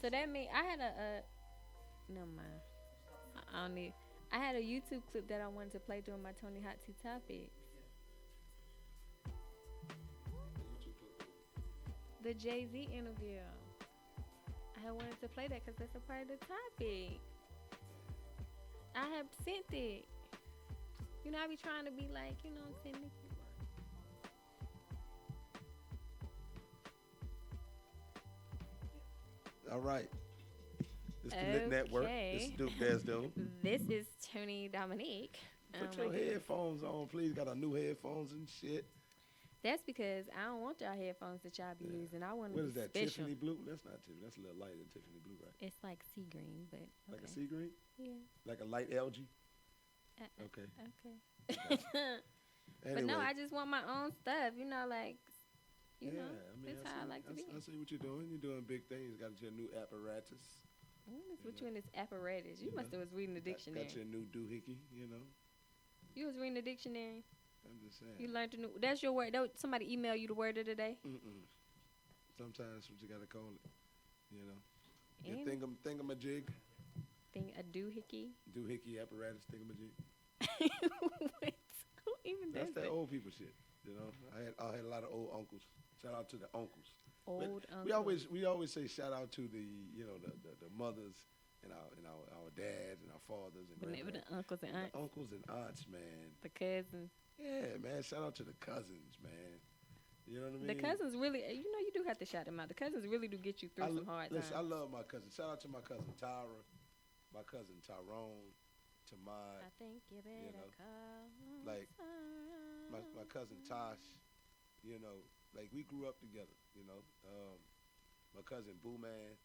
So that mean I had never mind. I don't need. I had a YouTube clip that I wanted to play during my Tony Hot Tea topics. The Jay Z interview. I wanted to play that because that's a part of the topic. I have sent it. You know, I be trying to be like, you know what I'm saying? All right. This the Litt Netwrk. This is Okay. Duke Desdome. This is Tony Dominique. Put My your goodness. headphones on, please. Got our new headphones and shit. That's because I don't want y'all headphones that y'all be using. I want What to is be that? special. Tiffany blue? That's not Tiffany. That's a little lighter than Tiffany blue, right? It's like sea green, but okay. Like a sea green? Yeah. Like a light algae? Okay. Okay. Anyway. But no, I just want my own stuff. You know, like, you yeah, know, I mean, that's how I like to be. I see what you're doing. You're doing big things. Got your new apparatus. What is with you in this apparatus? You must have was reading the dictionary. Got your new doohickey, you know. You was reading the dictionary. I'm just saying. You learned a new. That's your word. Somebody email you the word of the day. Sometimes what you gotta call it, you know. And Your thingamajig. a doohickey. Doohickey apparatus thingamajig. What? Who even That's does that that? old people shit, you know. I had a lot of old uncles. Shout out to the uncles. Old But uncle. we always say shout out to the the mothers and our dads and our fathers and But never the grandparents. uncles and aunts. The uncles and aunts, man. The cousins. Yeah, man. Shout out to the cousins, man. You know what I mean? The cousins really, you know, you do have to shout them out. The cousins really do get you through some hard times. Listen, I love my cousins. Shout out to my cousin Tyra, my cousin Tyrone, to I think you better know, call. like, my cousin Tosh. You know, like we grew up together. You know, my cousin Boo Man,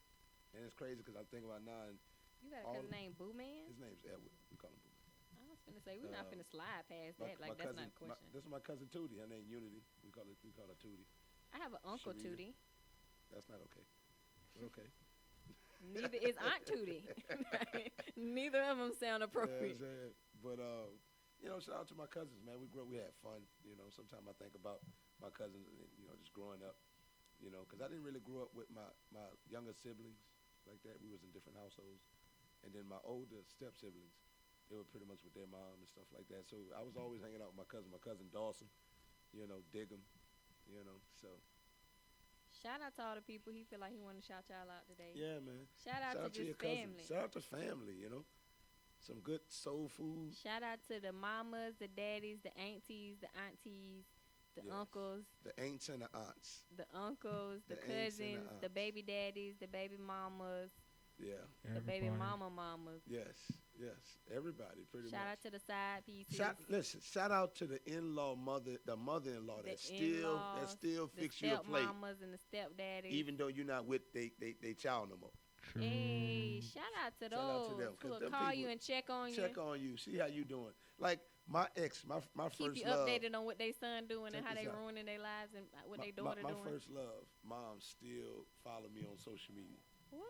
and it's crazy because I think about now. And You got a cousin named Boo Man? his name's Edward. We call him Boo Man. I was finna say we're not finna slide past that. Like my that's cousin, not a question. this is my cousin Tootie. Her name Unity. We call her Tootie. I have an uncle Sharita. Tootie. That's not okay. But okay. Neither is Aunt Tootie. Neither of them sound appropriate. Yeah, but you know, shout out to my cousins, man. We had fun. You know, sometimes I think about my cousins, and, you know, just growing up. You know, because I didn't really grow up with my younger siblings like that. We was in different households, and then my older step siblings, they were pretty much with their mom and stuff like that. So I was always hanging out with my cousin Dawson. You know, Diggum. You know, so. Shout out to all the people he feel like he want to shout y'all out today. Yeah, man. Shout out to your just family. cousins. Shout out to family, you know. Some good soul food. Shout out to the mamas, the daddies, the aunties, the Yes. uncles, The aunts and the aunts. the uncles, the The aunts and the cousins, the aunts. baby daddies, the baby mamas, Yeah. the baby Everybody. mamas. Yes. Everybody, pretty Shout much. out to the side pieces. Shout out to the in-law mother, the mother-in-law the that still the fix you a plate, stepmamas and the stepdaddies. even though you're not with they child no more. True. Hey, shout out to Shout out to those them, 'cause who will them call people you and check on Check you. on you, see how you doing. Like my ex, my Keep first you love. updated on what they son doing Check and how this they out. ruining their lives and what my, they daughter my doing. first love, mom still follow me on social media. What?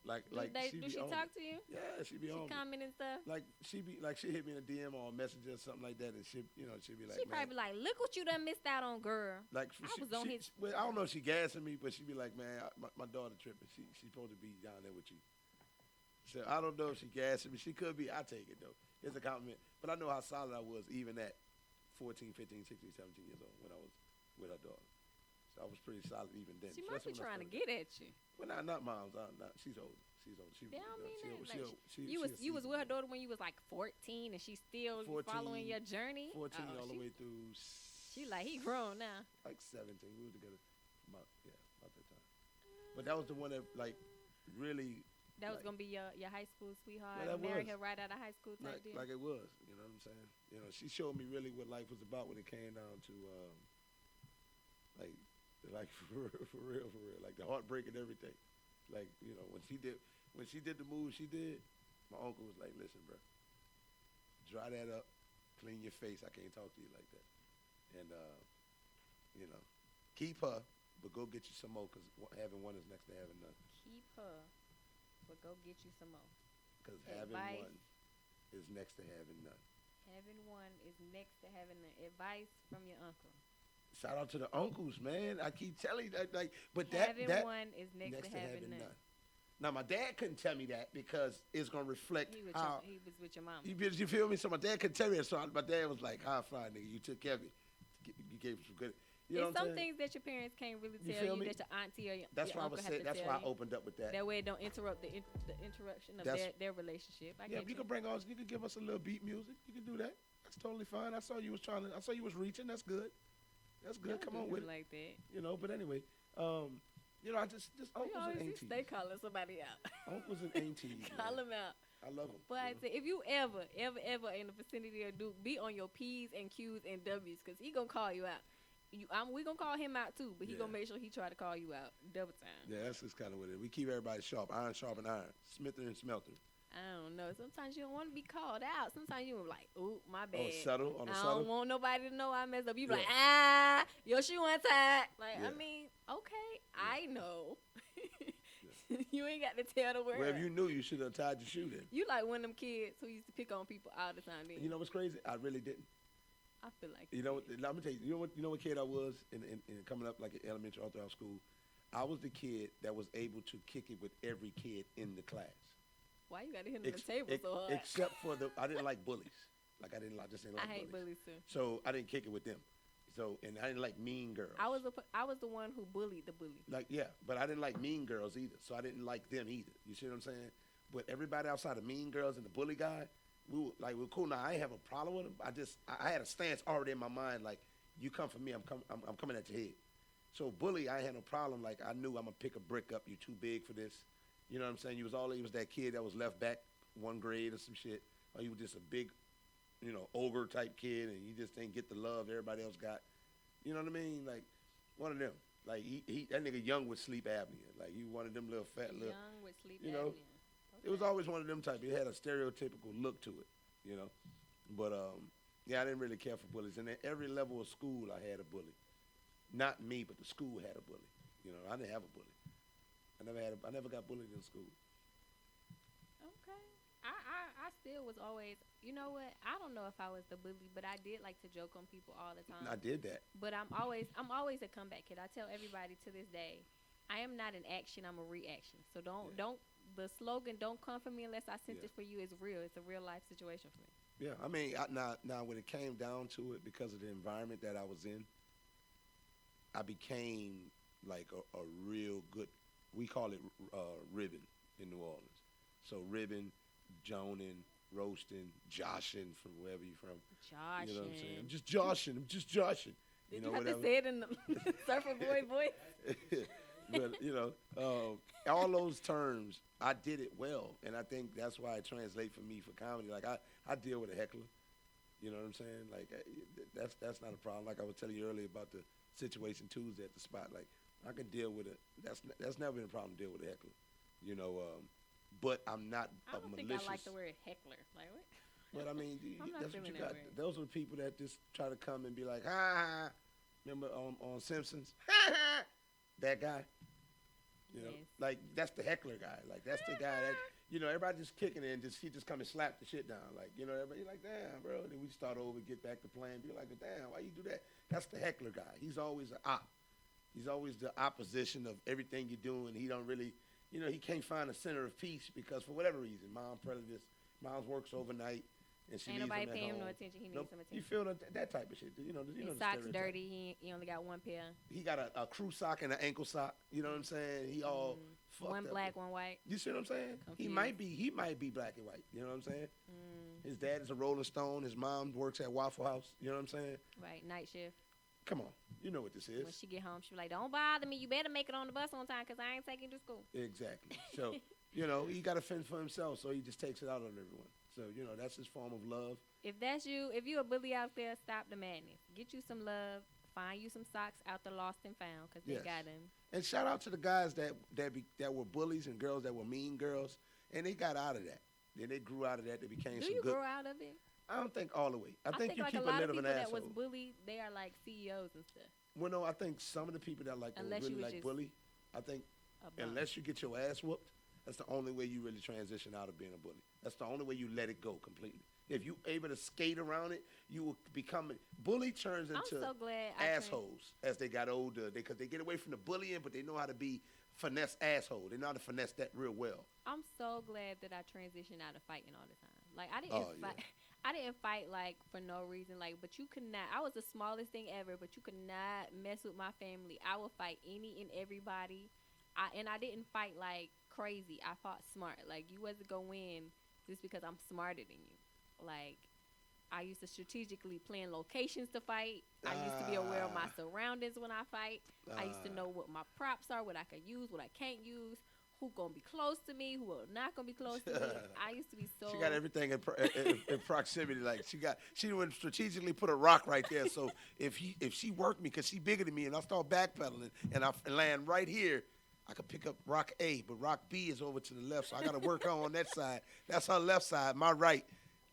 Like Do she on talk me. to you? Yeah, she be She on me. comment and stuff. Like she hit me in a DM or a messenger or something like that, and she be like, She man, probably like, look what you done missed out on, girl. like I was on his- well, I don't know if she gassing me, but she be like, man, my daughter tripping. She supposed to be down there with you. So I don't know if she gassing me. She could be. I take it though. It's a compliment. But I know how solid I was even at 14, 15, 16, 17 years old when I was with her daughter. So I was pretty solid even then. She must be Especially when I trying to started- get at you. Well, not moms. She's older. She's older. They don't mean that. She, Like, she, you was she you was with her daughter when you was like 14, and she's still 14, following your journey. 14 Oh, all the she- way through. She like he grown now. Like 17. We were together about that time. But that was the one that like really That was like- gonna be your high school sweetheart. Well, that Marry was. her right out of high school type deal. like it was. You know what I'm saying? You know, she showed me really what life was about when it came down to like for real, like the heartbreak and everything. Like, you know, when she did the move she did, my uncle was like, listen, bro, dry that up, clean your face. I can't talk to you like that. And you know, keep her, but go get you some more, because having one is next to having none. Keep her, but go get you some more. Because having Advice. one is next to having none. Having one is next to having the advice from your uncle. Shout out to the uncles, man. I keep telling you that, like, but that Having that one is next to having none. Now my dad couldn't tell me that because it's gonna reflect how He was with your mama. you feel me. So my dad couldn't tell me that. So my dad was like, "High five, nigga. You took care of me. You gave me some good." You know There's what I'm some saying? things that your parents can't really You tell feel you me? that your auntie or That's your why I uncle was have saying. to That's tell why I you. opened up with that. That way it don't interrupt the interruption of their relationship. I Yeah, get you can bring on. You can give us a little beat music. You can do that. That's totally fine. I saw you was trying to. I saw you was reaching. That's good. That's good. Don't Come do on him with it. like that. But anyway, I just You uncles and always aunties. stay calling somebody out. Uncles and aunties. Call Man. them out. I love them. But I say, if you ever in the vicinity of Duke, be on your P's and Q's and W's, because he going to call you out. We going to call him out too, but he going to make sure he try to call you out double time. Yeah, that's just kind of what it is. We keep everybody sharp. Iron sharpen iron. Smither and smelter. I don't know. Sometimes you don't want to be called out. Sometimes you be like, "Ooh, my bad." On a subtle. I don't want nobody to know I messed up. You be Yeah. like, your shoe untied. Like, Yeah. I mean, okay, I know. You ain't got to tell the world. Well, if you knew, you should have tied your shoe then. You like one of them kids who used to pick on people all the time. Then You know what's crazy? I really didn't. I feel like You know what? Let me tell you. You know what kid I was in coming up like in elementary all throughout school. I was the kid that was able to kick it with every kid in the class. Why you got to hit on the table so hard? Except for I didn't like bullies. Like I didn't like I hate bullies too. So I didn't kick it with them. So and I didn't like mean girls. I was the one who bullied the bully. Like but I didn't like mean girls either. So I didn't like them either. You see what I'm saying? But everybody outside of mean girls and the bully guy, we were cool. Now I ain't have a problem with them. I had a stance already in my mind. Like you come for me, I'm coming at your head. So bully, I ain't had no problem. Like I knew I'm gonna pick a brick up. You too big for this. You know what I'm saying? He was that kid that was left back one grade or some shit. Or he was just a big, ogre type kid, and you just didn't get the love everybody else got. You know what I mean? Like one of them. Like he that nigga young with sleep apnea. Like you one of them little fat little. Young with sleep You know, apnea. It was always one of them type. It had a stereotypical look to it. But I didn't really care for bullies. And at every level of school, I had a bully. Not me, but the school had a bully. I didn't have a bully. I never got bullied in school. Okay. I still was always, you know what? I don't know if I was the bully, but I did like to joke on people all the time. I did that. But I'm always a comeback kid. I tell everybody to this day, I am not an action, I'm a reaction. So don't the slogan "Don't come for me unless I sent it for you" is real. It's a real life situation for me. Yeah, I mean, now when it came down to it, because of the environment that I was in, I became like a real good. We call it ribbon in New Orleans. So ribbon, joning, roasting, joshing from wherever you're from. Joshing. You know what I'm saying? I'm just joshing. Did you have to say it in the surfer boy voice? But all those terms, I did it well, and I think that's why it translates for me for comedy. Like I deal with a heckler. You know what I'm saying? Like that's not a problem. Like I was telling you earlier about the situation Tuesday at the spot. Like I can deal with it. That's never been a problem to deal with a heckler. But I'm not I don't malicious. think I like the word heckler. Like what? But I mean, I'm not that's what you feeling got. that word. Those are the people that just try to come and be like, ha ha. Ha. Remember on Simpsons? Ha ha. That guy. Yes. Like that's the heckler guy. Like that's the guy that everybody just kicking it and he just come and slap the shit down. Like everybody like, damn, bro. Then we start over, get back to playing, be like, damn, why you do that? That's the heckler guy. He's always an op. He's always the opposition of everything you're doing. He don't really, he can't find a center of peace because for whatever reason, Mom's works overnight and she Ain't leaves nobody him at paying him home. no attention. He needs Nope. some You attention. feel that type of shit. His the socks stereotype. dirty. He only got one pair. He got a crew sock and an ankle sock. You know what I'm saying? He all fucked One up. black, one white. You see what I'm saying? He Confused. might be black and white. You know what I'm saying? His dad is a Rolling Stone. His mom works at Waffle House. You know what I'm saying? Right, night shift. Come on, you know what this is. When she get home, she be like, "Don't bother me. You better make it on the bus on time, cause I ain't taking you to school." Exactly. So he got to fend for himself. So he just takes it out on everyone. So that's his form of love. If that's you, if you a bully out there, stop the madness. Get you some love. Find you some socks out the lost and found, cause they got them. And shout out to the guys that were bullies and girls that were mean girls, and they got out of that. Then they grew out of that. They became Do some you good. grow out of it? I don't think all the way. I think you like keep a lot lid of of an people asshole. that was bullied, they are like CEOs and stuff. Well, no, I think some of the people that Unless you really was like just bully, I think A bum. unless you get your ass whooped, that's the only way you really transition out of being a bully. That's the only way you let it go completely. If you able to skate around it, you will become bully turns into I'm so glad assholes as they got older because they get away from the bullying, but they know how to be finesse asshole. They know how to finesse that real well. I'm so glad that I transitioned out of fighting all the time. Like I didn't Oh, fight. yeah. I didn't fight like for no reason. Like, but you could not. I was the smallest thing ever, but you could not mess with my family. I would fight any and everybody. I didn't fight like crazy. I fought smart. Like you wasn't gonna win just because I'm smarter than you. Like I used to strategically plan locations to fight. I used to be aware of my Ah, surroundings when I fight. I used to ah. know what my props are, what I can use, what I can't use, who gonna be close to me, who are not gonna be close to me. I used to be so. She got everything in proximity. Like she would strategically put a rock right there. So if she worked me, cause she bigger than me, and I start backpedaling, and I land right here, I could pick up rock A, but rock B is over to the left, so I got to work on that side. That's her left side, my right.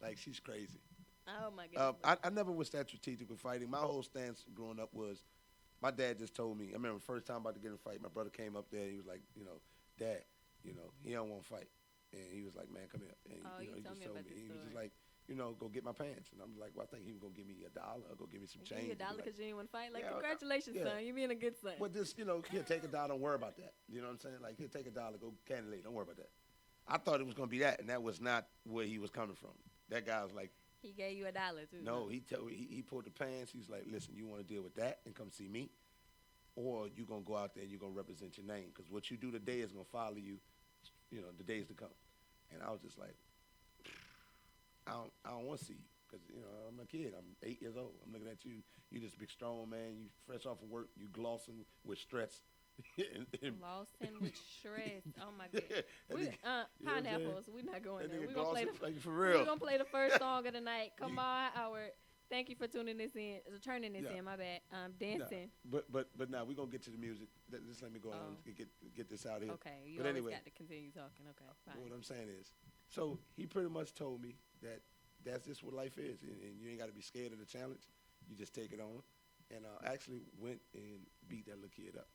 Like she's crazy. Oh my goodness. I never was that strategic with fighting. My whole stance growing up was, my dad just told me. I remember the first time about to get in a fight, my brother came up there. He was like, Dad, he don't want to fight, and he was like, man, come here. And Oh, you he told just me told about me, this he was just story. like, go get my pants. And I'm like, well, I think he was gonna give me $1 or go give me some Give change. you a dollar Like, because you didn't want to fight. Like, Yeah, congratulations, yeah. son. You being a good son. well, just here, take $1. Don't worry about that. You know what I'm saying? Like, here, take $1. Go candy lady. Don't worry about that. I thought it was gonna be that, and that was not where he was coming from. That guy was like, He gave you $1 too. no, he pulled the pants. He's like, listen, you want to deal with that and come see me, or you gonna go out there and you gonna represent your name, because what you do today is gonna follow you, the days to come. And I was just like, I don't want to see you, because I'm a kid. I'm 8 years old. I'm looking at you. You this big strong man. You fresh off of work. You glossing with stress. Lost him with stress. Oh my god. That We, nigga- you know what I'm saying? pineapples. We're not going That there. nigga We're gonna play glossing, the. like, for real. We're gonna play the first song of the night. Come on, Howard. Thank you for tuning this in, turning this Yeah. in. My bad. Nah, Dancing. but now we're gonna get to the music. Just let me go on Oh. and get this out here. Okay, you But always anyway. got to continue talking. Okay, fine. What I'm saying is, so he pretty much told me that that's just what life is, and you ain't got to be scared of the challenge. You just take it on. And I actually went and beat that little kid up.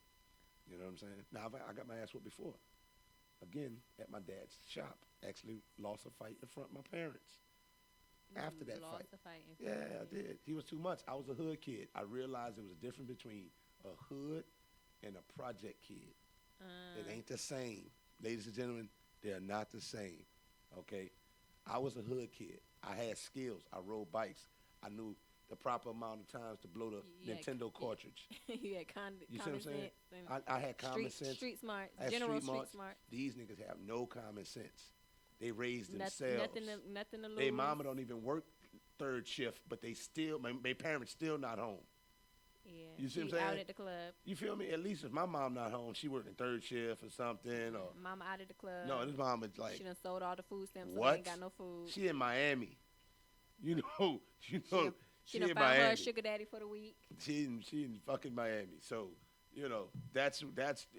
You know what I'm saying? Now, I got my ass whooped before. Again, at my dad's shop. Actually lost a fight in front of my parents. After that lost fight. the fight. In Yeah, front of I you. did. He was too much. I was a hood kid. I realized there was a difference between a hood and a project kid. It ain't the same. Ladies and gentlemen, they're not the same. Okay? I was a hood kid. I had skills. I rode bikes. I knew the proper amount of times to blow the You had- Nintendo cartridge. You had You see what common I'm saying? sense and I had common sense. street smart, I had general street street smarts. smart. These niggas have no common sense. They raised Nothing, themselves. nothing to lose. They mama don't even work third shift, but they still, my parents still not home. Yeah. You see what I'm she out saying? at the club. You feel me? At least if my mom not home, she working third shift or something. Or Mama out at the club. no, this mom is like, she done sold all the food stamps, so what? they ain't got no food. She in Miami. You know, She done she found in her Miami. a sugar daddy for the week. She in fucking Miami. So, that's,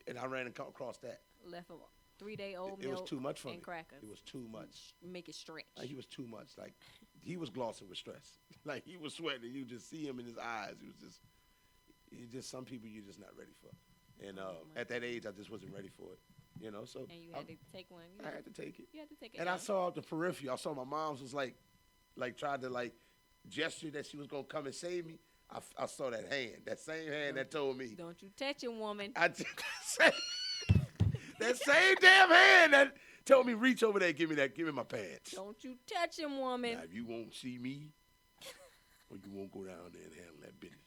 and I ran across that. Left a 3-day old It was milk too much for and me. crackers. It was too much. Make it stretch. Like, he was too much. Like, he was glossing with stress. Like, he was sweating. You just see him in his eyes. He just some people you're just not ready for. And my at that age, I just wasn't ready for it. So And you had to take one. I had to take it. You had to take it. And I down. saw the periphery. I saw my mom's was like tried to like gesture that she was gonna come and save me. I saw that hand, that same hand that told me. Don't you touch him, woman. That same damn hand that told me reach over there, give me my pants. Don't you touch him, woman. Now, if you won't see me, or you won't go down there and handle that business.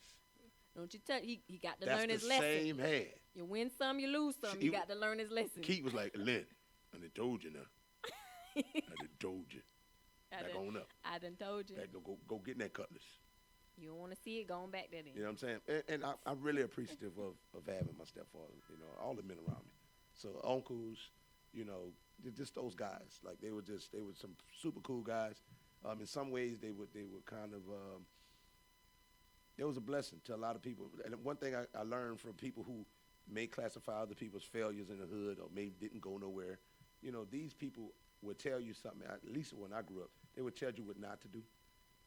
Don't you touch. He got to That's learn the his lesson. same hand. You win some, you lose some. You got to learn his lesson. Keith was like, Lynn, I done told you now. I done told you. Back on up. I done told you. Back, go get in that cutlass. You don't want to see it going back there then. You know what I'm saying? And I'm really appreciative of having my stepfather, all the men around me. So uncles, just those guys. Like they were some super cool guys. In some ways they were kind of, it was a blessing to a lot of people. And one thing I learned from people who may classify other people's failures in the hood or maybe didn't go nowhere, these people would tell you something, at least when I grew up, they would tell you what not to do.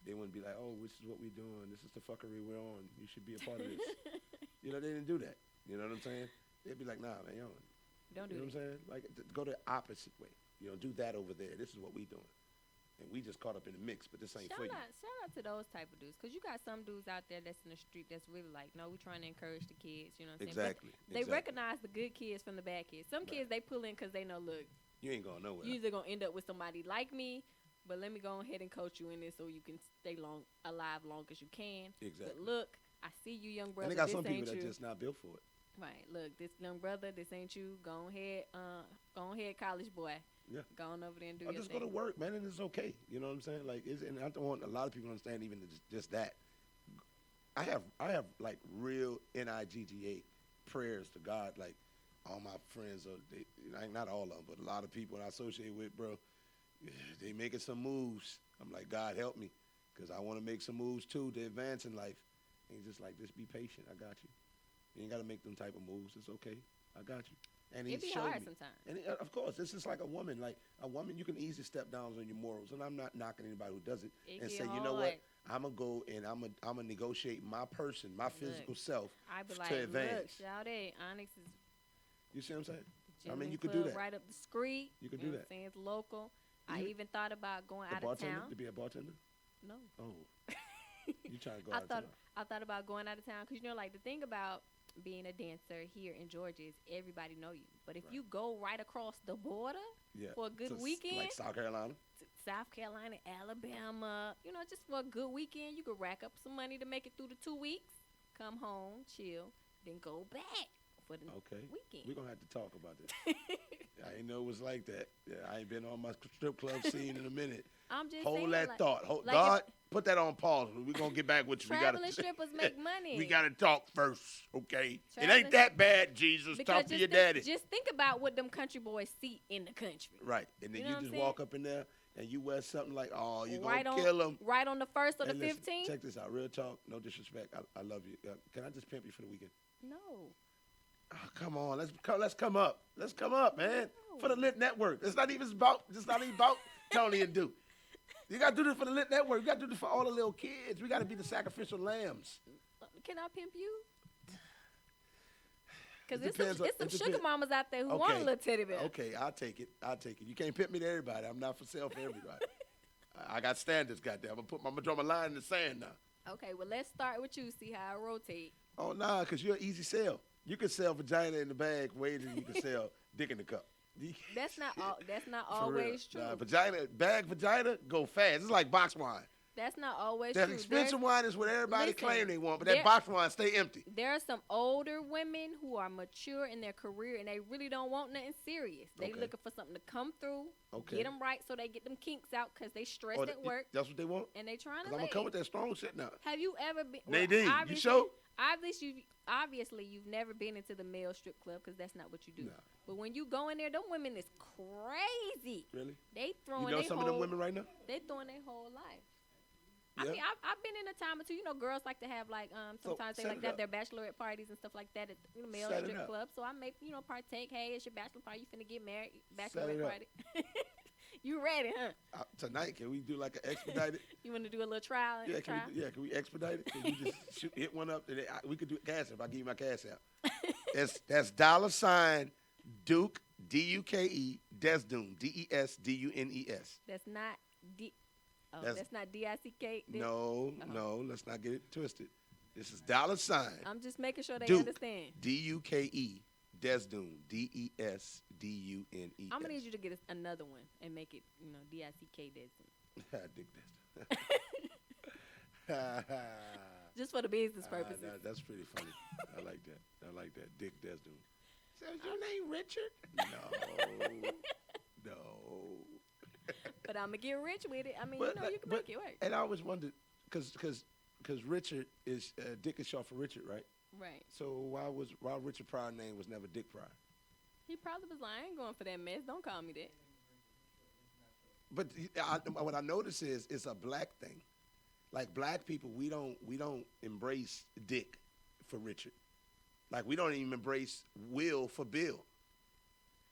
They wouldn't be like, oh, this is what we're doing. This is the fuckery we're on. You should be a part of this. They didn't do that. You know what I'm saying? They'd be like, nah, man, Don't do you know that. what I'm saying? Like, go the opposite way. Do that over there. This is what we doing. and we just caught up in the mix. But this ain't Shout for you. out, shout out to those type of dudes, cause you got some dudes out there that's in the street that's really like, no, we trying to encourage the kids. You know what I'm saying? Exactly. But they recognize the good kids from the bad kids. Some kids they pull in cause they know, look, You ain't going nowhere. you either gonna end up with somebody like me, but let me go ahead and coach you in this so you can stay alive long as you can. Exactly. But look, I see you, young brother. And they got this some people ain't that you. just not built for it. Right. Look, this young brother, this ain't you. Go ahead, college boy. Yeah. Go on over there and do Or your just thing. go to work, man, and it's okay. You know what I'm saying? Like, and I don't want a lot of people to understand even just that. I have like real NIGGA prayers to God. Like, all my friends not all of them, but a lot of people I associate with, bro. They making some moves. I'm like, God help me, because I want to make some moves too to advance in life. And he's just like, just be patient. I got you. You ain't got to make them type of moves. It's okay. I got you. And he It be showed hard me. sometimes. And of course, this is like a woman. Like a woman, you can easily step down on your morals. And I'm not knocking anybody who does it. It And get say, you know what? hard. I'm gonna go and I'm gonna negotiate my person, my physical self I be to like, advance. look, shout out. Onyx is You see what I'm saying? the I mean, gentleman you could club do that. right up the street. You could know do what that. I'm saying? It's local. I You- even thought about going A out of bartender town. to be a bartender? No. Oh, you trying to go I out of thought town? I thought about going out of town because like the thing about being a dancer here in Georgia is everybody know you. But if Right. you go right across the border Yeah. for a good So weekend, like South Carolina. South Carolina, Alabama, just for a good weekend, you could rack up some money to make it through the 2 weeks, come home, chill, then go back for the Okay. weekend. We're gonna have to talk about this. I didn't know it was like that. Yeah, I ain't been on my strip club scene in a minute. I'm just Hold saying, that like, thought. like God, put that on pause. We're gonna get back with you. traveling strippers make money. We gotta talk first, okay? It Traveling- ain't that bad, Jesus. because Talk to your daddy. Just think about what them country boys see in the country. Right, and then You know you what I'm just saying? walk up in there and you wear something like, oh, you right gonna on, kill them. right on the 1st or the And listen, 15th. check this out. Real talk, no disrespect. I love you. Can I just pimp you for the weekend? No. Oh, come on, let's come up. Let's come up, man. No. For the Litt Netwrk. It's not even about Tony and Duke. You gotta do this for the Litt Netwrk. You gotta do this for all the little kids. We gotta be the sacrificial lambs. Can I pimp you? Because It there's depends some it sugar depends. mamas out there who Okay. want a little teddy bear. Okay, I'll take it. You can't pimp me to everybody. I'm not for sale for everybody. I got standards, goddamn. I'm gonna draw my line in the sand now. Okay, well, let's start with you, see how I rotate. Oh nah, cause you're an easy sell. You can sell vagina in the bag way than you can sell dick in the cup. That's not For real. always true. Nah, vagina go fast. It's like box wine. That's not always That true. expensive wine is what everybody listen, claim they want, but there- that box wine stay empty. There are some older women who are mature in their career and they really don't want nothing serious. They Okay. looking for something to come through, Okay. get them right so they get them kinks out because they stressed Oh, at work that's what they want? and they trying Cause to I'm lay. gonna come with that strong shit now. Have you ever been? Nadine, you obviously- sure? Obviously, you've never been into the male strip club because that's not what you do. Nah. But when you go in there, them women is crazy. Really? They throwing You know their some whole, of them women right now? They throwing their whole life. Yeah. I mean, I've been in a time or two. Girls like to have like sometimes they set like it to have up. their bachelorette parties and stuff like that at the male Set it strip up. club. So I may partake. Hey, it's your bachelor party. You finna get married? it Bachelorette up. party. You ready, huh? Tonight, can we do like an expedited? You want to do a little trial? Yeah, trial? can we expedite it? Can we just hit one up? And we could do it cash app. I'll give you my cash app. That's $ Duke, DUKE, Desdune, DESDUNES. That's not That's- that's not DICK. No, no, let's not get it twisted. This is $ I'm just making sure they Duke, understand. DUKE, Desdune, DESDUNES. I'm gonna need you to get us another one and make it, DICK Desmond. Dick Desdune. Just for the business purposes. That's pretty funny. I like that. Dick Desdune. So is your name Richard? No. No. But I'm gonna get rich with it. I mean, But you can make it work. And I always wondered, because Richard is Dick is short for Richard, right? Right. So why Richard Pryor's name was never Dick Pryor? He probably was like, I ain't going for that mess. Don't call me that. But what I notice is it's a black thing. Like black people, we don't embrace Dick for Richard. Like we don't even embrace Will for Bill.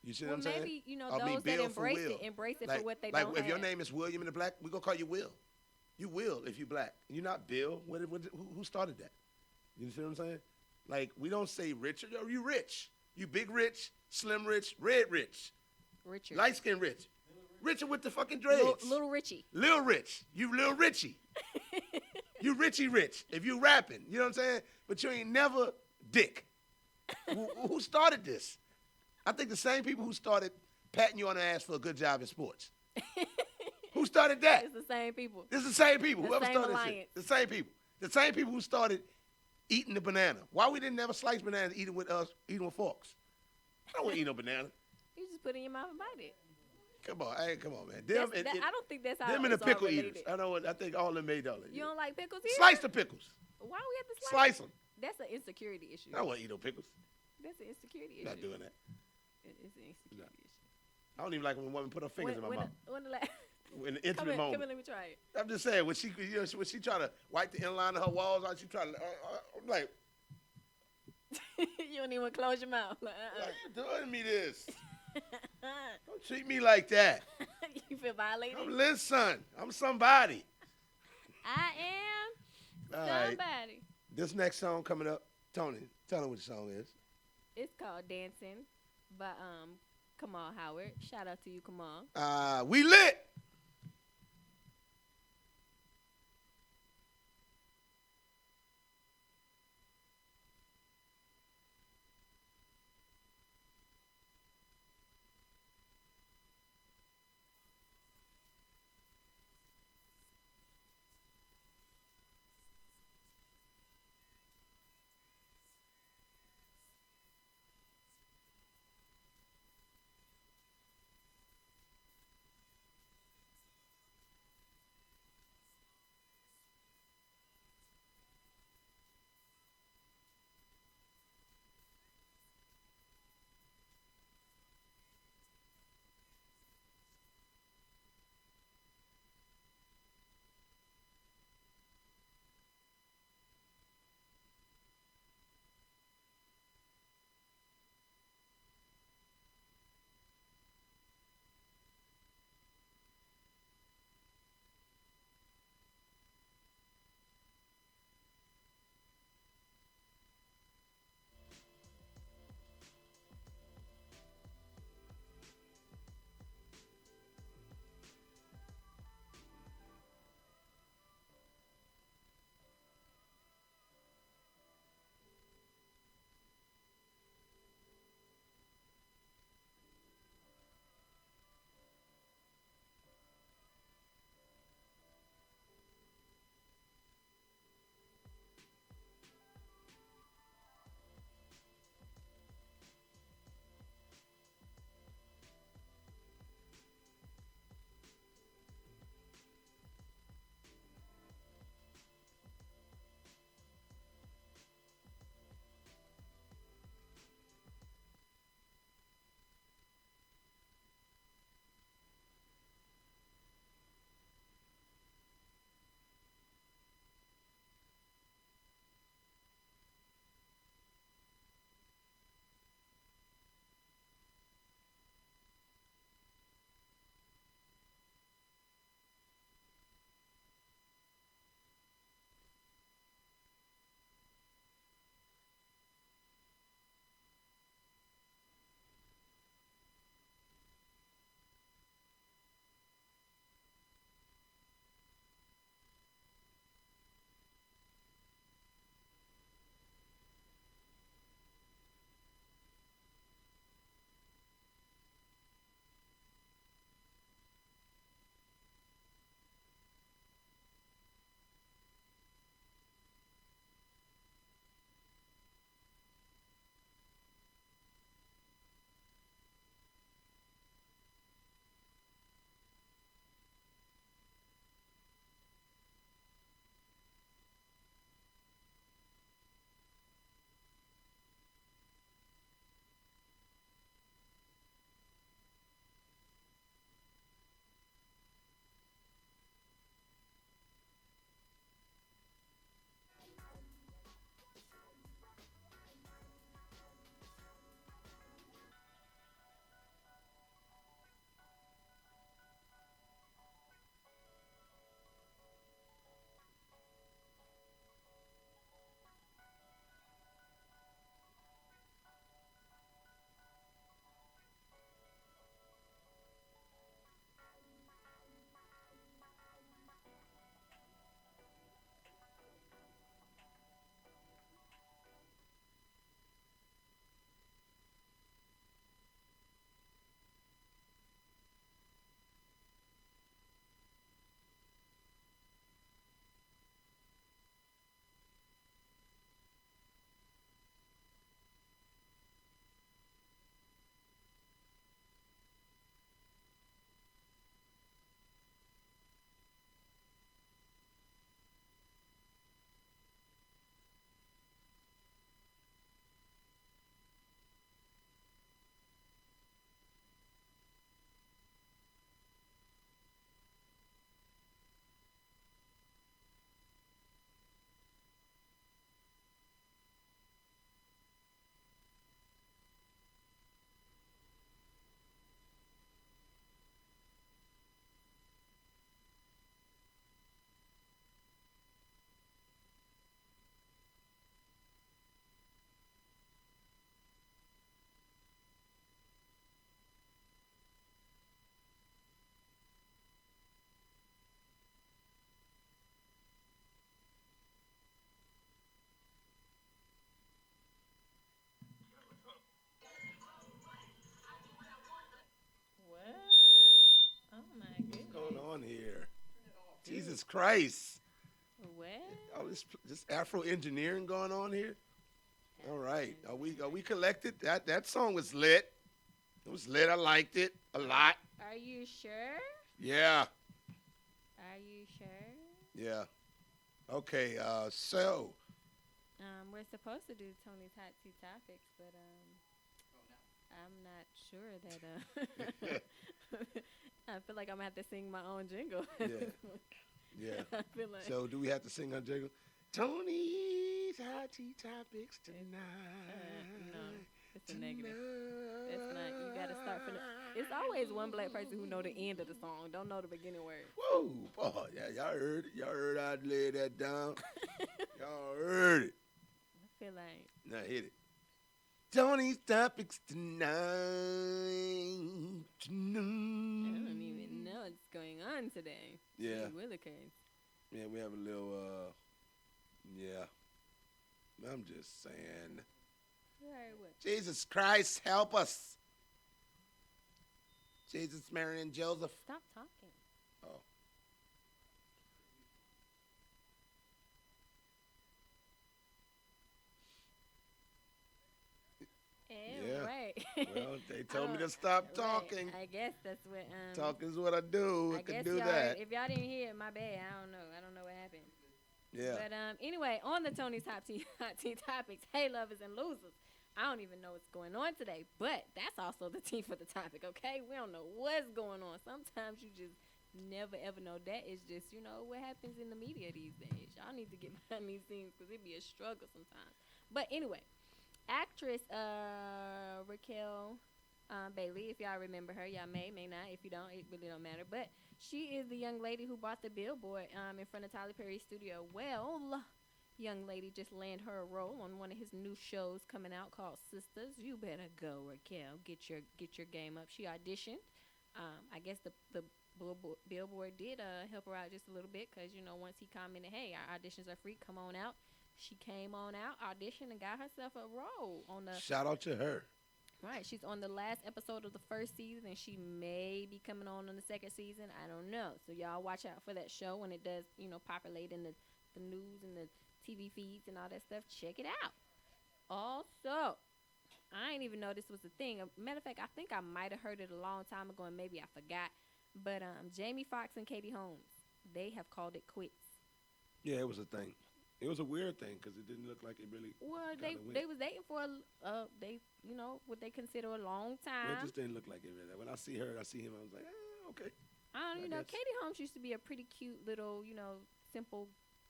You see what I'm saying? Maybe, I mean, those that Bill for embrace Will. it Like, for what they like don't if your have. name is William in the black, we gonna call you Will. You Will if you black. You're not Bill. Who started that? You see what I'm saying? Like we don't say Richard. Yo, you rich. You big rich, slim rich, red rich, Richard. light skin rich. Richard with the fucking dreads. Little Richie. Lil Rich. You Lil Richie. You Richie Rich. If you rapping, you know what I'm saying? But you ain't never Dick. Who started this? I think the same people who started patting you on the ass for a good job in sports. Who started that? It's the same people. It's the same people. The Whoever same started alliance. this shit. The same people. The same people who started eating the banana. Why we didn't never slice bananas eating with forks? I don't want to eat no banana. You just put it in your mouth and bite it. Come on, man. I don't think that's how them and the it's all pickle related. eaters. I think all of them made all of You don't like pickles either? Slice the pickles. Why we have to Slice them. That's an insecurity issue. I don't want to eat no pickles. That's an insecurity issue. Not doing that. It's an insecurity issue. I don't even like when a woman put her fingers in my mouth. In the intimate moment. Come here, let me try it. I'm just saying, when she try to wipe the inline of her walls out, she try to, I'm like, You don't even close your mouth. Like, why you doing me this? Don't treat me like that. You feel violated? Listen, I'm somebody. I am All right. somebody. This next song coming up, Tony, tell them what the song is. It's called Dancing by Kamal Howard. Shout out to you, Kamal. We lit. Jesus Christ. What? Oh, this Afro engineering going on here. All right. Are we collected? That song was lit. It was lit. I liked it a lot. Are you sure? Yeah. Are you sure? Yeah. Okay. So. We're supposed to do Tony's hot tea topics, but I'm not sure that. I feel like I'm gonna have to sing my own jingle. Yeah. Yeah. I feel like. So do we have to sing our jingle? Tony's hot tea topics tonight. No, it's a negative. That's not. You gotta start from the. It's always one black person who know the end of the song, don't know the beginning words. Whoa, boy, yeah, y'all heard it. Y'all heard I laid that down. Y'all heard it. I feel like. Now hit it. Tony's topics tonight. I don't even know what's going on today. Yeah. Willikers. Yeah, we have a little. Yeah. I'm just saying. Right, what? Jesus Christ, help us. Jesus, Mary, and Joseph. Stop talking. Oh. Yeah. Right. Well, they told me to stop talking. Right. I guess that's what. Talking is what I do. I can do y'all, that. if y'all didn't hear it, my bad. I don't know what happened. Yeah. But anyway, on the Tony's hot tea topics, hey lovers and losers. I don't even know what's going on today, but that's also the tea for the topic, okay? We don't know what's going on. Sometimes you just never ever know. That is just, what happens in the media these days. Y'all need to get behind these things because it be a struggle sometimes. But anyway, actress Raquel Bailey, if y'all remember her, y'all may not. If you don't, it really don't matter. But she is the young lady who bought the billboard in front of Tyler Perry's studio. Well, young lady just landed her a role on one of his new shows coming out called Sisters. You better go, Raquel. Get your game up. She auditioned. I guess the billboard did help her out just a little bit because, once he commented, hey, our auditions are free, come on out. She came on out, auditioned, and got herself a role on the. Shout out to her. Right, she's on the last episode of the first season, and she may be coming on the second season. I don't know. So y'all watch out for that show when it does, populate in the news and the TV feeds and all that stuff. Check it out. Also, I didn't even know this was a thing. Matter of fact, I think I might have heard it a long time ago, and maybe I forgot. But Jamie Foxx and Katie Holmes, they have called it quits. Yeah, it was a thing. It was a weird thing because it didn't look like it really. Well, they was dating for what they consider a long Well, time. it just didn't look like it really. When I see her, I see him. I was like, okay. I guess. Katie Holmes used to be a pretty cute little, simple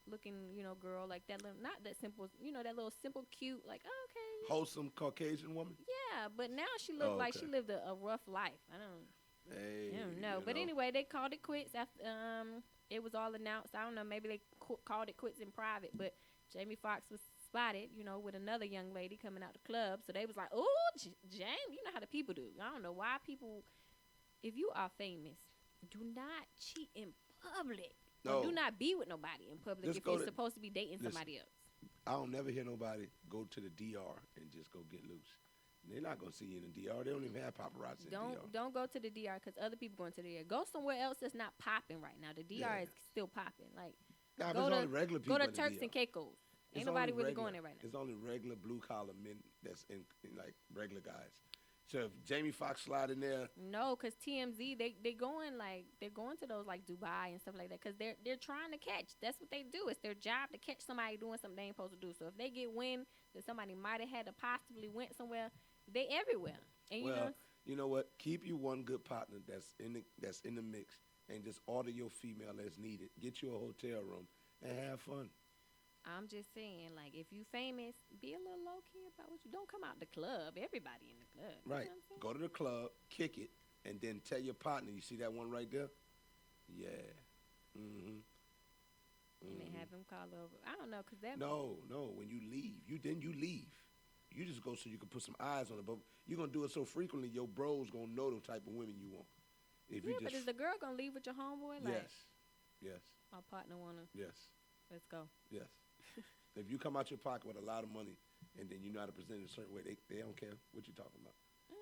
looking, girl like that. Little, not that simple, that little simple, cute, like okay. Wholesome Caucasian woman. Yeah, but now she looked like she lived a rough life. I don't know. But anyway, they called it quits after it was all announced. I don't know, maybe they called it quits in private, but Jamie Foxx was spotted, with another young lady coming out the club. So they was like, "Oh, Jamie, you know how the people do." I don't know why people, if you are famous, do not cheat in public. No. Or do not be with nobody in public if you're supposed to be dating somebody else. I don't never hear nobody go to the DR and just go get loose. They're not going to see you in the DR. They don't even have paparazzi in the DR. Don't go to the DR because other people going to the DR. Go somewhere else that's not popping right now. The DR is still popping. Like, go to regular people. Go to Turks and Caicos. Ain't nobody really going there right now. It's only regular blue-collar men that's in like regular guys. So if Jamie Foxx slide in there. No, because TMZ, they're going to those like Dubai and stuff like that because they're trying to catch. That's what they do. It's their job to catch somebody doing something they ain't supposed to do. So if they get wind that somebody might have had to possibly went somewhere, they everywhere. And you know what? Keep you one good partner that's in the mix, and just order your female as needed. Get you a hotel room and have fun. I'm just saying, like, if you famous, be a little low key about what you. Don't come out the club. Everybody in the club. Right. Go to the club, kick it, and then tell your partner. You see that one right there? Yeah. And then have him call over. I don't know, cause that. No. When you leave, you leave. You just go so you can put some eyes on it. But you're going to do it so frequently, your bro's going to know the type of women you want. But is the girl going to leave with your homeboy? Like, yes. My partner want to. Yes. Let's go. Yes. If you come out your pocket with a lot of money and then you know how to present it a certain way, they don't care what you're talking about.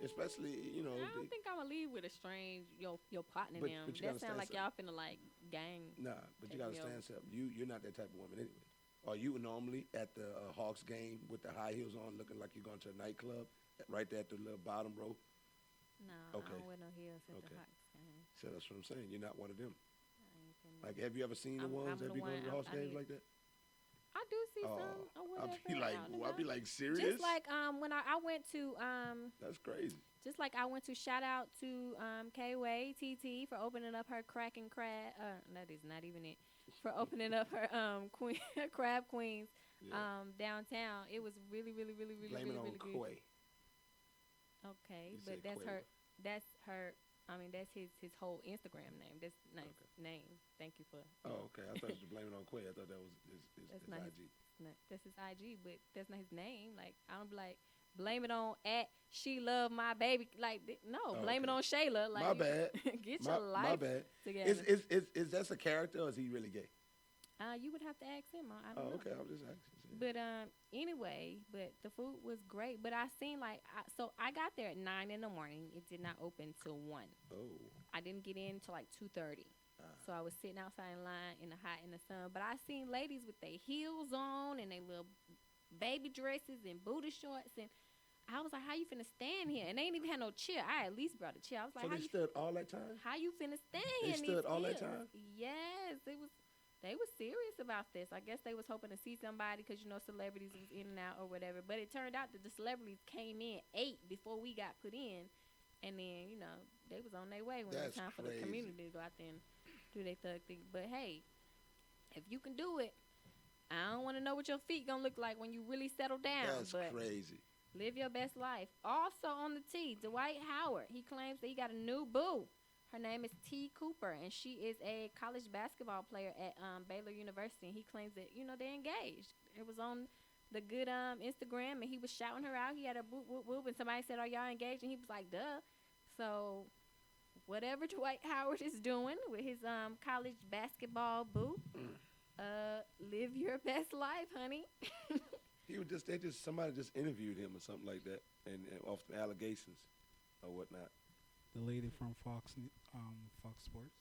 especially I don't think I'm gonna leave with a strange your partner But- them. but you That gotta sound stand like y'all finna like gang. nah. But you Take gotta me stand over. something. You're not that type of woman anyway. Are you normally at the Hawks game with the high heels on, looking like you're going to a nightclub, right there at the little bottom row? No, Okay. I don't wear no heels at Okay. the Hawks game. So that's what I'm saying. You're not one of them. I ain't finna. Like, have you ever seen the ones I'm that the be going one- to the Hawks I games need- like that? I do see Oh, some or I'll whatever. be like, out and I'll be about. like, serious? Just like when I went to That's crazy. just like I went to shout out to K-Way TT for opening up her Crackin' Crab. That is not even it. For opening up her Queen Crab Queens Yeah. downtown. It was really Blame it on good. Quay. Okay, You but said that's Quavo. her. I mean, that's his whole Instagram name. That's nice Okay. name. Thank you for. Oh, okay. I thought you were blaming it on Quay. I thought that was That's his not IG. That's his IG, but that's not his name. Like I don't be like blame it on at she love my baby. Like no, blame it okay. on Shayla. Like My bad. get my, your life my bad. together. Is that a character or is he really gay? You would have to ask him. I don't Oh, know. okay. I was just asking. But anyway, but the food was great. But I seen like so I got there at 9 in the morning. It did not open till 1. Oh. I didn't get in till like 2:30. So I was sitting outside in line in the hot in the sun. But I seen ladies with their heels on and their little baby dresses and booty shorts, and I was like, "How you finna stand here?" And they ain't even had no chair. I at least brought a chair. I was like, So they stood all that time? how you finna stand They here in stood these all that heels?" time? Yes, it was. They was serious about this. I guess they was hoping to see somebody because celebrities was in and out or whatever. But it turned out that the celebrities came in 8 before we got put in, and then they was on their way when it was That's time for the crazy. community to go out there and do their thug thing. But hey, if you can do it, I don't want to know what your feet gonna look like when you really settle down. That's but crazy. live your best life. Also on the T, Dwight Howard. He claims that he got a new boo. Her name is T. Cooper, and she is a college basketball player at Baylor University. And he claims that they're engaged. It was on the good Instagram, and he was shouting her out. He had a whoop whoop whoop, and somebody said, "Are y'all engaged?" And he was like, "Duh." So whatever Dwight Howard is doing with his college basketball boo, live your best life, honey. Somebody just interviewed him or something like that, and off the allegations or whatnot. The lady from Fox Sports.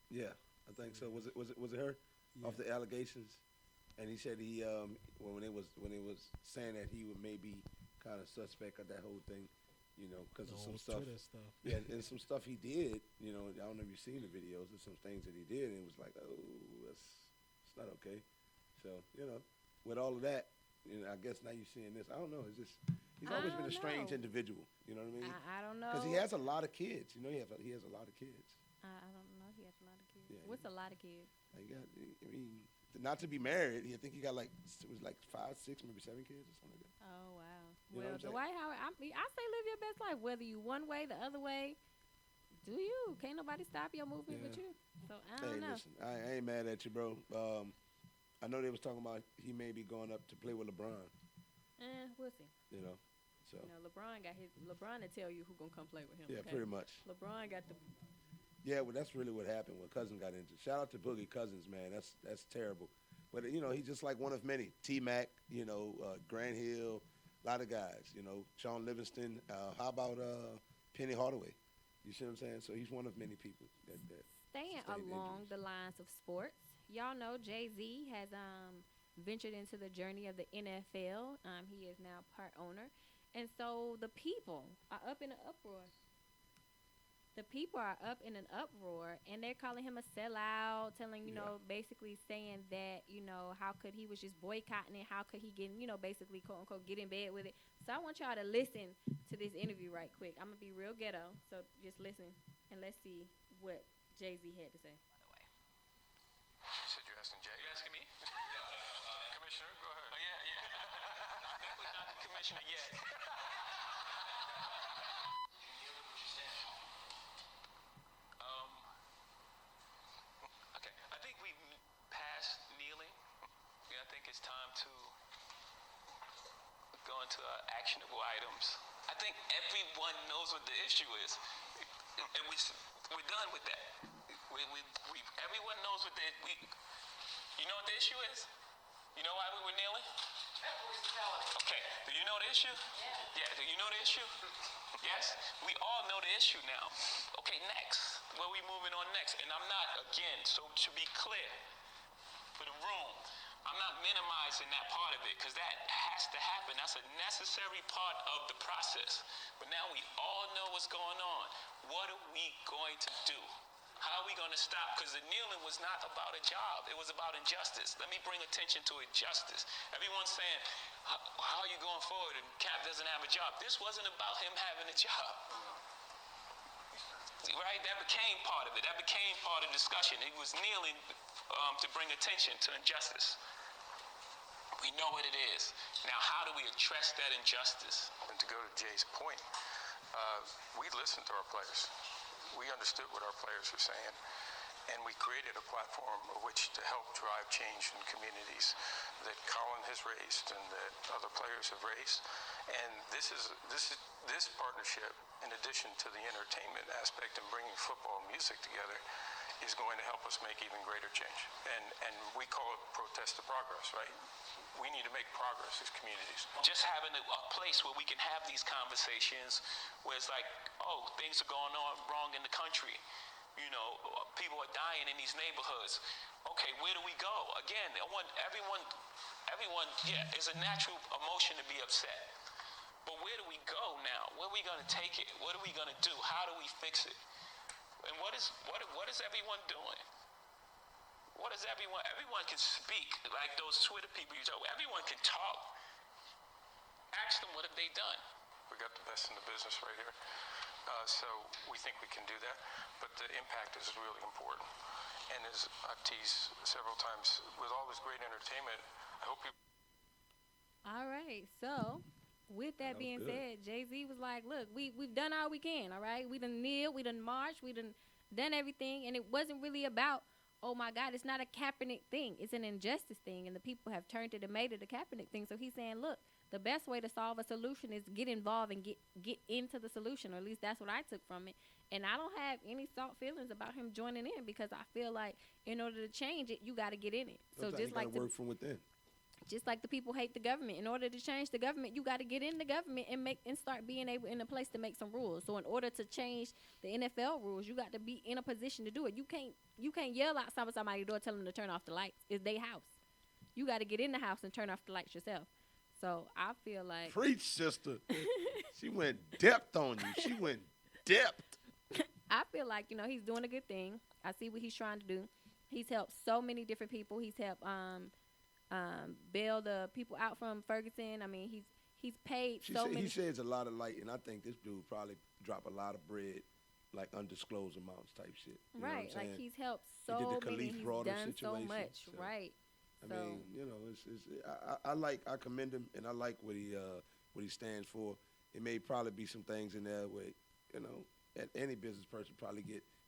Yeah, I think so. Was it her? Yeah. Off the allegations, and he said when it was saying that he would maybe kind of suspect of that whole thing, because The of some whole stuff. Twitter stuff. Yeah, and some stuff he did. I don't know if you've seen the videos. There's some things that he did, and it was like, oh, it's not okay. So with all of that, I guess now you're seeing this. I don't know. It's just he's I always been a don't strange know. individual. You know what I mean? I don't know. Because he has a lot of kids. He has a lot of kids. I don't know. He has a lot of kids. Yeah, What's a lot of kids? Like, not to be married. I think he got it was like 5, 6, maybe 7 kids or something like that. Oh wow. You know Well, what I'm saying? Dwight Howard, I say live your best life. Whether you one way, the other way, do you? Can't nobody stop your movement but Yeah. you. So I Hey, don't know. listen, I ain't mad at you, bro. I know they was talking about he may be going up to play with LeBron. We'll see. So LeBron got his. LeBron to tell you who gonna come play with him. yeah, okay? pretty much. LeBron got the. Yeah, well, that's really what happened when Cousins got injured. Shout out to Boogie Cousins, man. That's terrible. But he's just like one of many. T-Mac, Grant Hill, a lot of guys. Sean Livingston. How about Penny Hardaway? You see what I'm saying? So he's one of many people that Staying sustained along injuries. the lines of sports, y'all know Jay-Z has ventured into the journey of the NFL. He is now part owner, and so the people are up in an uproar. The people are up in an uproar, and they're calling him a sellout, telling basically saying that how could he was just boycotting it? How could he get basically quote unquote get in bed with it? So I want y'all to listen to this interview right quick. I'm gonna be real ghetto, so just listen and let's see what Jay-Z had to say. You said you're asking Jay. You asking me? Commissioner, go ahead. Oh, yeah. We're not the commissioner yet. Okay. I think we passed kneeling. I think it's time to go into actionable items. I think everyone knows what the issue is, and we're done with that. Everyone knows what you know what the issue is? You know why we were kneeling? Okay. Do you know the issue? Yeah. Do you know the issue? Yes, we all know the issue now. Okay, next. Where we moving on next? And I'm not, again, so to be clear for the room, I'm not minimizing that part of it because that has to happen. That's a necessary part of the process. But now we all know what's going on. What are we going to do? How are we going to stop? Because the kneeling was not about a job. It was about injustice. Let me bring attention to injustice. Everyone's saying, how are you going forward? And Cap doesn't have a job. This wasn't about him having a job. Right? That became part of it. That became part of the discussion. He was kneeling to bring attention to injustice. We know what it is. Now, how do we address that injustice? And to go to Jay's point, we listened to our players. We understood what our players were saying, and we created a platform of which to help drive change in communities that Colin has raised and that other players have raised. And this partnership, in addition to the entertainment aspect and bringing football and music together, is going to help us make even greater change. And we call it protest to progress, right? We need to make progress as communities. Just having a place where we can have these conversations where it's like, oh, things are going on wrong in the country. You know, people are dying in these neighborhoods. Okay, where do we go? Again, I want everyone, yeah, it's a natural emotion to be upset. But where do we go now? Where are we going to take it? What are we going to do? How do we fix it? And what is everyone doing? What is everyone? Everyone can speak, like those Twitter people you talk. Everyone can talk. Ask them what have they done. We got the best in the business right here, so we think we can do that. But the impact is really important. And as I've teased several times, with all this great entertainment, I hope you. All right, so with that being said, Jay-Z was like, look, we've done all we can, all right? We done kneel, we done marched, we done everything, and it wasn't really about, oh my God, it's not a Kaepernick thing. It's an injustice thing, and the people have turned it and made it a Kaepernick thing. So he's saying, look, the best way to solve a solution is get involved and get into the solution, or at least that's what I took from it. And I don't have any soft feelings about him joining in because I feel like in order to change it, you got to get in it. Sometimes So just like work from within. Just like the people hate the government. In order to change the government, you got to get in the government and start being able in a place to make some rules. So in order to change the NFL rules, you got to be in a position to do it. You can't yell outside somebody's door, tell them to turn off the lights. It's their house. You got to get in the house and turn off the lights yourself. So I feel like preach, sister. She went depth on you. She went depth. I feel like he's doing a good thing. I see what he's trying to do. He's helped so many different people. He's helped bail the people out from Ferguson. I mean, he's paid many. He sheds a lot of light, and I think this dude probably drop a lot of bread, like undisclosed amounts type shit. You right, know what I'm like saying? he's helped He did so the many. Khalif He's Broader done so situation, much. so, Right. I mean, I commend him, and I like what he stands for. It may probably be some things in there where, at any business person probably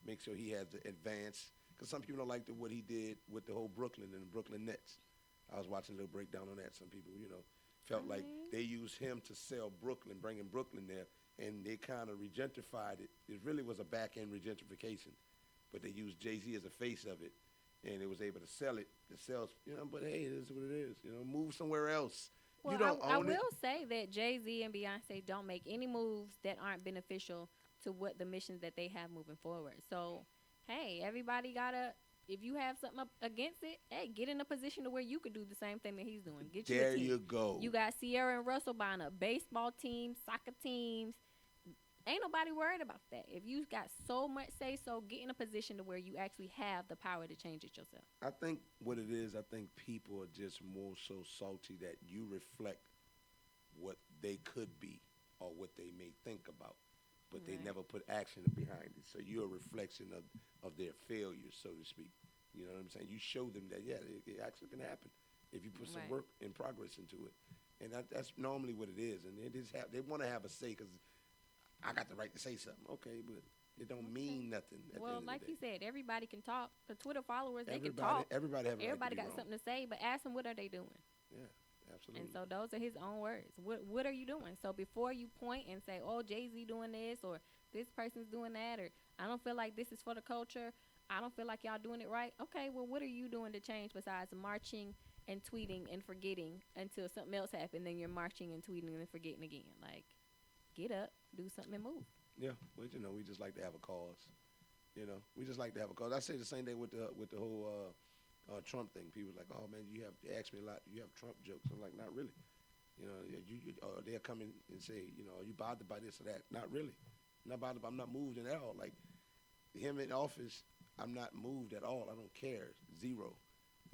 make sure he has the advance. Because some people don't like what he did with the whole Brooklyn and the Brooklyn Nets. I was watching a little breakdown on that. Some people, felt like they used him to sell Brooklyn, bringing Brooklyn there, and they kind of regentified it. It really was a back-end regentification, but they used Jay-Z as a face of it, and it was able to sell it. It sells, but hey, it is what it is. Move somewhere else. Well, You don't I own it. will say that Jay-Z and Beyonce don't make any moves that aren't beneficial to what the missions that they have moving forward. So, hey, everybody gotta. If you have something up against it, hey, get in a position to where you could do the same thing that he's doing. Get you a There team. you go. You got Sierra and Russell buying up baseball teams, soccer teams. Ain't nobody worried about that. If you got so much say so, get in a position to where you actually have the power to change it yourself. I think what it is, I think people are just more so salty that you reflect what they could be or what they may think about, but they never put action behind it. So you're a reflection of their failures, so to speak. You know what I'm saying? You show them that, yeah, it actually can happen if you put some work and progress into it. And that's normally what it is. And they want to have a say because I got the right to say something. Okay, but it don't mean nothing at the end of the like day. you said, everybody can talk. The Twitter followers, they can talk. Everybody have a right to Everybody be got wrong. something to say, but ask them, what are they doing? Yeah, absolutely. And so those are his own words. What are you doing? So before you point and say, oh, Jay-Z doing this or this person's doing that, or I don't feel like this is for the culture, I don't feel like y'all doing it right. Okay, well, what are you doing to change besides marching and tweeting and forgetting until something else happened, then you're marching and tweeting and forgetting again? Like, get up, do something, and move. Yeah, but we just like to have a cause. We just like to have a cause. I say the same thing with the whole Trump thing. People like, oh man, they ask me a lot. You have Trump jokes. I'm like, not really. They'll come in and say, are you bothered by this or that? Not really. Not bothered. I'm not moved at all. Like him in office, I'm not moved at all. I don't care. Zero.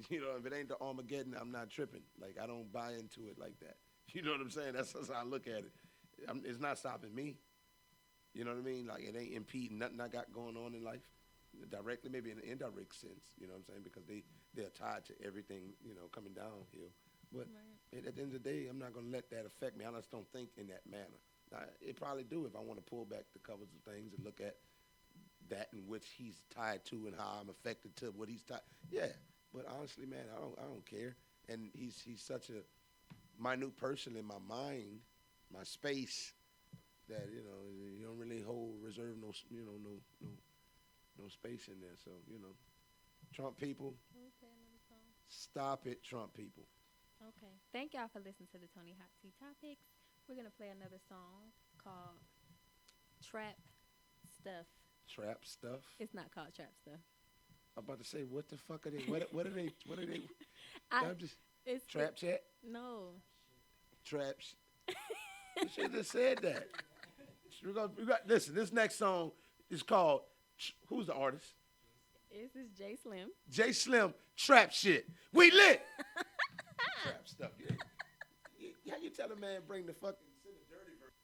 If it ain't the Armageddon, I'm not tripping. Like I don't buy into it like that. You know what I'm saying? That's how I look at it. It's not stopping me. You know what I mean? Like it ain't impeding nothing I got going on in life. Directly, maybe in an indirect sense. You know what I'm saying? Because they're tied to everything, coming downhill. But Right. at the end of the day, I'm not gonna let that affect me. I just don't think in that manner. It probably do if I want to pull back the covers of things and look at that in which he's tied to and how I'm affected to what he's tied. Yeah, but honestly, man, I don't care. And he's such a minute person in my mind, my space, that you don't really hold reserve no space in there. So Trump people, Can we play another song? stop it, Trump people. Okay. Thank y'all for listening to the Tony Hot Tea Topics. We're gonna play another song called Trap Stuff. Trap stuff. It's not called Trap Stuff. I'm about to say, what the fuck are they? What are they? What are they? I'm just It's trap chat. No. Traps. You should have said that. We got listen. This next song is called. Who's the artist? This is J Slim. J Slim. Trap shit. We lit. Trap stuff. How you tell a man bring the fucking send the dirty version?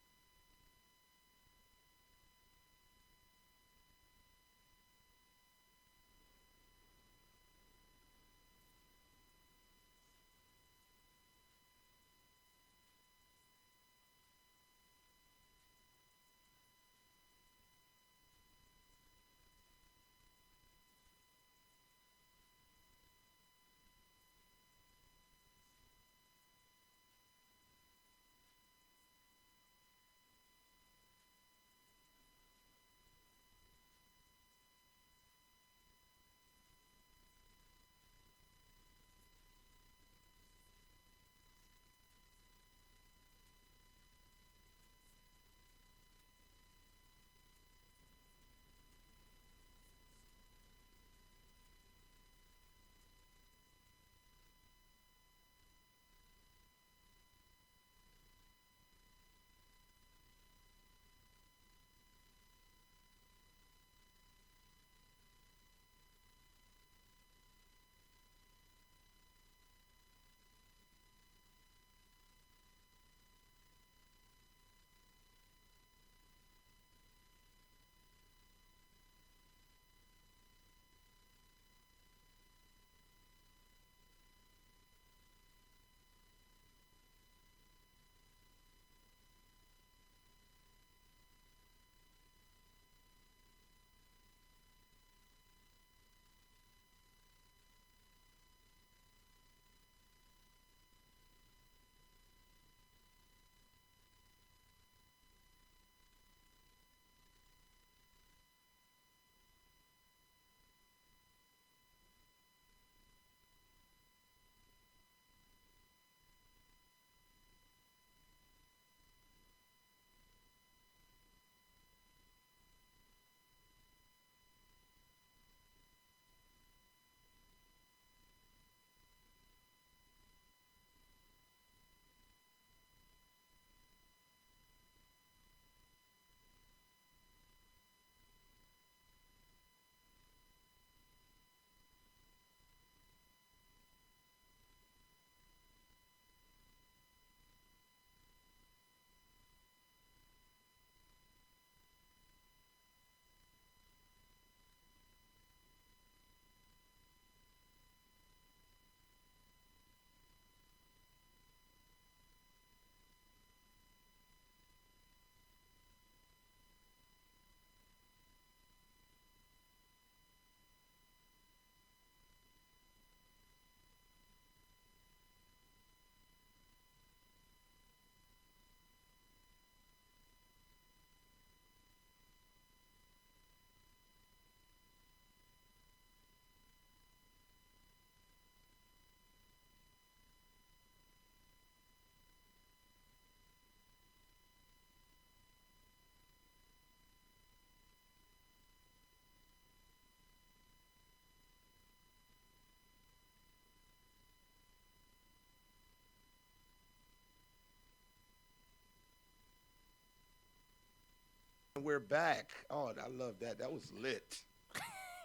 We're back. Oh, I love that. That was lit.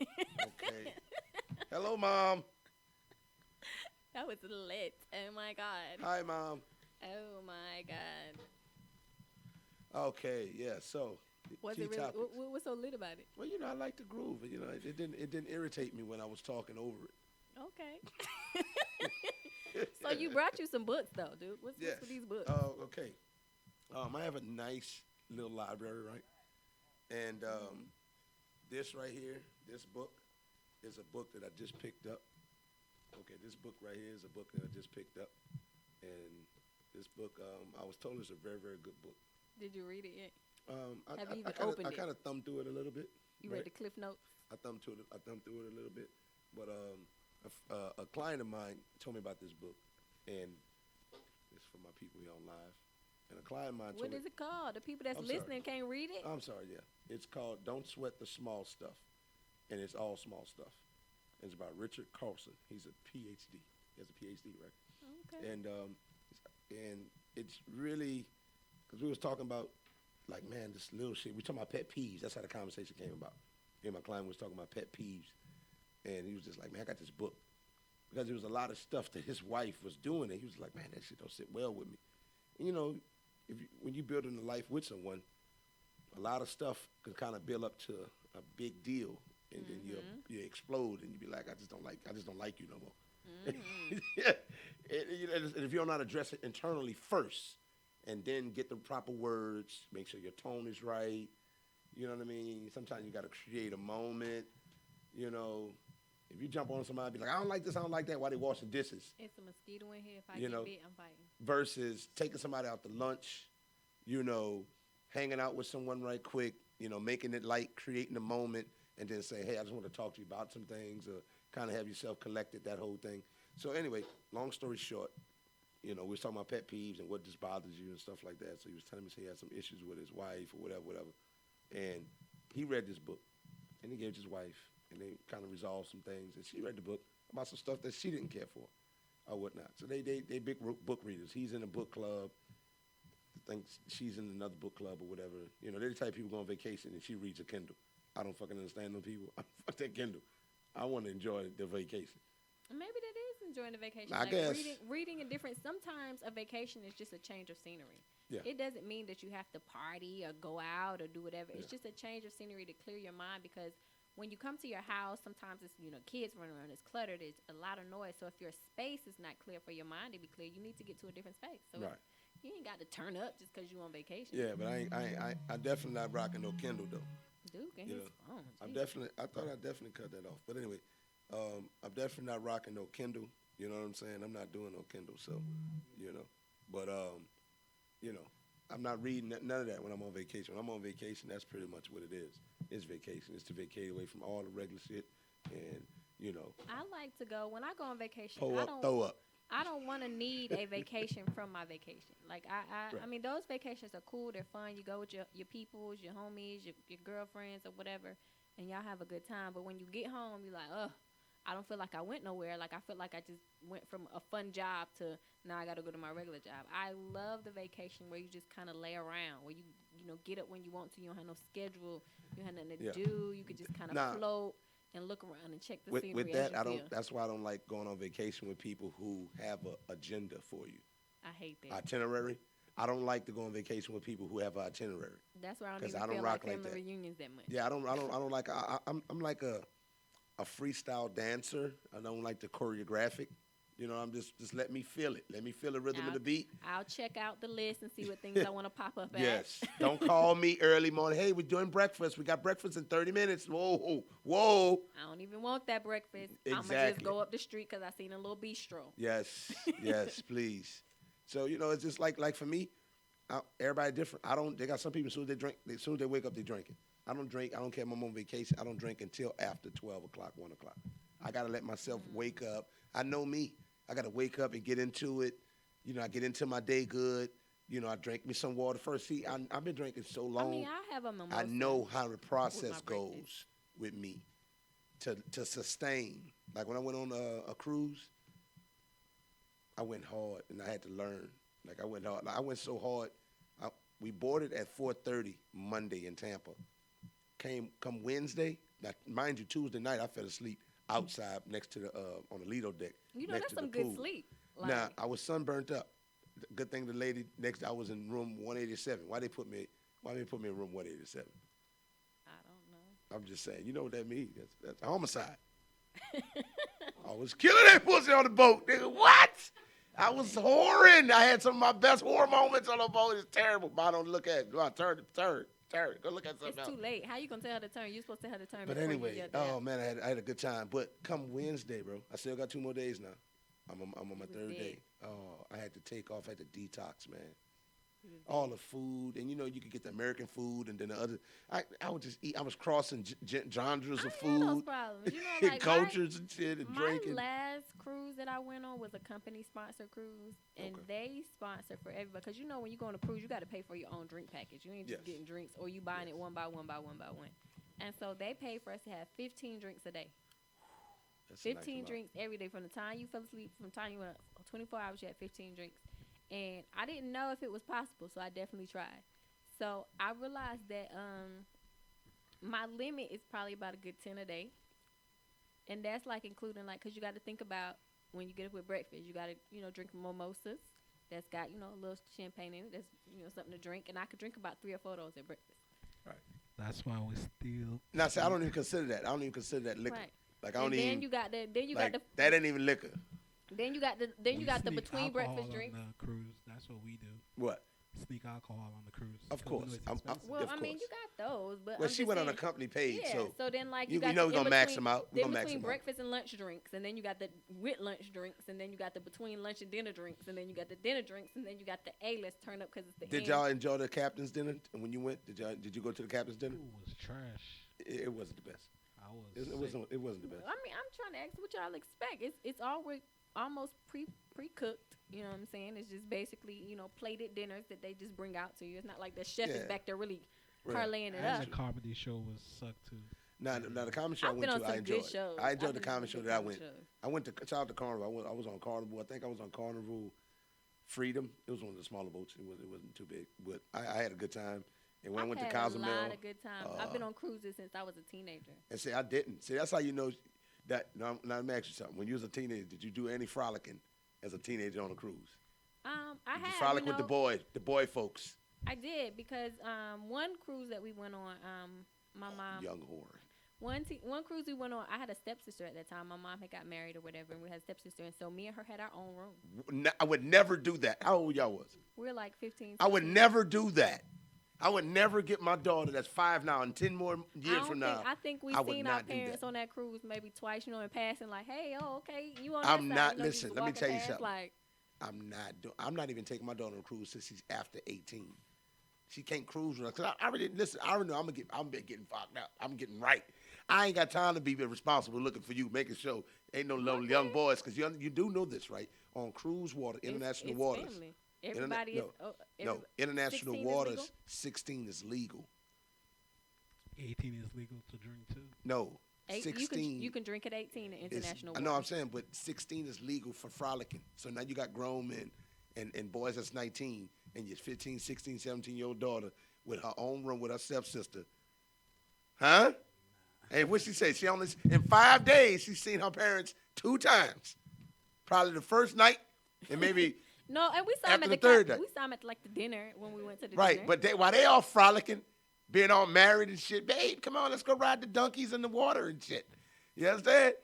Okay. Hello, Mom. That was lit. Oh my God. Hi, Mom. Oh my God. Okay, yeah. So, Was key it really? topics. What's so lit about it? Well, I like the groove. It didn't irritate me when I was talking over it. Okay. So you brought you some books though, dude. What's Yes. with these books? Oh, okay. I have a nice little library, right? And this right here, this book, is a book that I just picked up. Okay, this book right here is a book that I just picked up, and this book, I was told it's a very, very good book. Did you read it yet? I, Have you even I kinda, opened I it? kind of thumbed through it a little bit. You right? read the Cliff Notes? I thumbed through it a little bit, but a client of mine told me about this book, and it's for my people here on live. And a client of mine told What me. is it called? The people that's I'm sorry. listening can't read it. I'm sorry, yeah. It's called Don't Sweat the Small Stuff, and it's all small stuff. It's about Richard Carlson. He's a PhD. He has a PhD, right? Okay. And it's really, because we was talking about, like, man, this little shit. We talking about pet peeves. That's how the conversation came about. Me and my client was talking about pet peeves, and he was just like, man, I got this book. Because there was a lot of stuff that his wife was doing, and he was like, man, that shit don't sit well with me. And, when you're building a life with someone, a lot of stuff can kind of build up to a big deal, and then you explode, and you be like, I just don't like you no more. Yeah. And if you don't know how to address it internally first, and then get the proper words, make sure your tone is right. You know what I mean? Sometimes you got to create a moment. If you jump on somebody, be like, I don't like this, I don't like that, while they washing dishes. It's a mosquito in here. If I You get know, bit, I'm fighting. Versus taking somebody out to lunch, hanging out with someone right quick, making it light, creating a moment, and then say, hey, I just want to talk to you about some things, or kind of have yourself collected, that whole thing. So anyway, long story short, we was talking about pet peeves and what just bothers you and stuff like that. So he was telling me he had some issues with his wife or whatever. And he read this book, and he gave it to his wife, and they kind of resolved some things. And she read the book about some stuff that she didn't care for or whatnot. So they big book readers. He's in a book club. I think she's in another book club or whatever. They're the type of people go on vacation, and she reads a Kindle. I don't fucking understand those people. Fuck that Kindle. I want to enjoy the vacation. Maybe that is enjoying the vacation. I guess. Reading a different. Sometimes a vacation is just a change of scenery. Yeah. It doesn't mean that you have to party or go out or do whatever. It's Yeah. just a change of scenery to clear your mind, because when you come to your house, sometimes it's kids running around, it's cluttered, it's a lot of noise. So if your space is not clear for your mind to be clear, you need to get to a different space. So Right. you ain't got to turn up just because you on vacation. Yeah, but I definitely not rocking no Kindle though. Dude, and You his know, phone. I thought I'd definitely cut that off. But anyway, I'm definitely not rocking no Kindle. You know what I'm saying? I'm not doing no Kindle. So, but I'm not reading none of that when I'm on vacation. When I'm on vacation, that's pretty much what it is. It's vacation. It's to vacate away from all the regular shit, and I like to go when I go on vacation. pull I up, don't. throw up. I don't want to need a vacation from my vacation. Like I Right. mean, those vacations are cool. They're fun. You go with your peoples, your homies, your girlfriends, or whatever, and y'all have a good time. But when you get home, you're like, ugh, I don't feel like I went nowhere. Like I feel like I just went from a fun job to now I got to go to my regular job. I love the vacation where you just kind of lay around, where you get up when you want to. You don't have no schedule. You don't have nothing to Yeah. do. You could just kind of float and look around and check the scenery. With as that, you I feel. don't. That's why I don't like going on vacation with people who have an agenda for you. I hate that. Itinerary. I don't like to go on vacation with people who have an itinerary. That's why I don't 'Cause even I don't feel rock like like family that. reunions that much. Yeah, I don't like. I'm like a freestyle dancer. I don't like the choreographic. I'm just let me feel it. Let me feel the rhythm of the beat. I'll check out the list and see what things I want to pop up Yes. at. Don't call me early morning. Hey, we're doing breakfast. We got breakfast in 30 minutes. Whoa. I don't even want that breakfast. I'm going to Exactly. just go up the street because I seen a little bistro. Yes, please. So it's just like for me, everybody different. They got some people as soon as they drink, as soon as they wake up, they drinking. I don't drink. I don't care if I'm on vacation. I don't drink until after 12 o'clock, 1 o'clock. I gotta let myself wake up. I know me. I gotta wake up and get into it. I get into my day good. I drink me some water first. See, I've been drinking so long. I mean, I have a mimosa. I know how the process breakfast. goes with me to sustain. Like when I went on a cruise, I went hard and I had to learn. Like I went hard. I went so hard. We boarded at 4:30 Monday in Tampa. Come Wednesday. Now, mind you, Tuesday night I fell asleep outside next to the on the Lido deck. You know, next that's to the some good pool. sleep. Now I was sunburnt up. Good thing the lady next, I was in room 187. Why they put me in room 187? I don't know. I'm just saying. You know what that means? That's homicide. I was killing that pussy on the boat, nigga. What? I was whoring. I had some of my best whore moments on the boat. It's terrible. But I don't look at it. Go on, turn. Go look at something It's else. too late. How you gonna tell her to turn? You're supposed to tell her to turn. But before you anyway, yell down. oh man, I had a good time. But come Wednesday, bro, I still got 2 more days now. I'm on my was 3rd dead. day. Oh, I had to take off. I had to detox, man. All the food, and you know you could get the American food, and then the other. I would just eat. I was crossing genres I of had those food, problems. You know, and like cultures and shit, and my drinking. last cruise that I went on was a company sponsored cruise, and Okay. they sponsor for everybody. Because you know, when you go on a cruise, you got to pay for your own drink package. You ain't just Yes. getting drinks, or you buying it one by one. And so they paid for us to have 15 drinks a day. That's a nice 15 amount. drinks every day from the time you fell asleep, from the time you went 24 hours, you had 15 drinks. And I didn't know if it was possible, so I definitely tried. So I realized that my limit is probably about a good 10 a day. And that's like including, like, because you got to think about when you get up with breakfast, you got to, drink mimosas that's got, a little champagne in it. That's, something to drink. And I could drink about 3 or 4 of those at breakfast. That's why we still. Now, see, I don't even consider that. I don't even consider that liquor. Right. Like I don't And then even. you got the, That ain't even liquor. then you got the We between sneak breakfast alcohol drinks. on the cruise. That's what we do. What? Sneak alcohol on the cruise. Of 'cause we know course. it's I'm- expensive. Well, Of I mean, course. you got those, but Well, I'm she just went on a saying, company page, yeah. so then like you got know the we're gonna in max between- them out. We're Then gonna max between them out. breakfast and lunch drinks, and then you got the with lunch drinks, and then you got the between lunch and dinner drinks, and then you got the dinner drinks, and then you got the A-list turn up because it's the Did end. y'all enjoy the captain's dinner? And when you went, did you go to the captain's dinner? Ooh, it was trash. It wasn't the best. I was. It sick. wasn't. It wasn't the best. I mean, I'm trying to ask what y'all expect. It's almost pre-cooked. You know what I'm saying? It's just basically plated dinners that they just bring out to you. It's not like the chef is Yeah. back there really Right. parlaying it And up. the comedy show was sucked too. Now the comedy show I I've went been on to, some I good enjoyed. shows. I enjoyed I've the been on comedy show some that I good went. shows. I went to shout out to Carnival. I was on Carnival. I think I was on Carnival Freedom. It was one of the smaller boats. It wasn't too big, but I had a good time. And when I went to I've had a Cozumel, lot of good times. I've been on cruises since I was a teenager. and see, I didn't. See, that's how you know that. Now let me ask you something. When you was a teenager, did you do any frolicking as a teenager on a cruise? I Did you had frolic with the boy folks? I did because one cruise that we went on, my mom. Young whore. One cruise we went on, I had a stepsister at that time. My mom had got married or whatever, and we had a stepsister, and so me and her had our own room. I would never do that. How old y'all was? We were like 15. I would 16. never do that. I would never get my daughter that's 5 now and 10 more years from now. I think we I would seen our not do parents that. on that cruise maybe twice, in passing, like, hey, okay, you on I'm that not- side. You listen, just let me walking tell you past, something. Like, I'm not even taking my daughter on a cruise since she's after 18. She can't cruise with us. Cause I already listen. I already know I'm getting fucked up. I'm getting right. I ain't got time to be responsible looking for you, making sure ain't no little young boys. Cause you do know this, right? On cruise water, international it's waters. family. Everybody is. No, international 16 is waters. legal? 16 is legal. 18 is legal to drink too. No, Eight- 16. You can drink at 18 in international. I know. I'm waters. saying, but 16 is legal for frolicking. So now you got grown men and boys that's 19 and your 15, 16, 17-year-old daughter with her own room with her stepsister. Huh? And what she say? She only in 5 days she's seen her parents 2 times. Probably the first night and maybe No, and we saw him After at the the third we night. saw him at like the dinner when we went to the right. dinner. But while they all frolicking, being all married and shit, babe, come on, let's go ride the donkeys in the water and shit. You understand?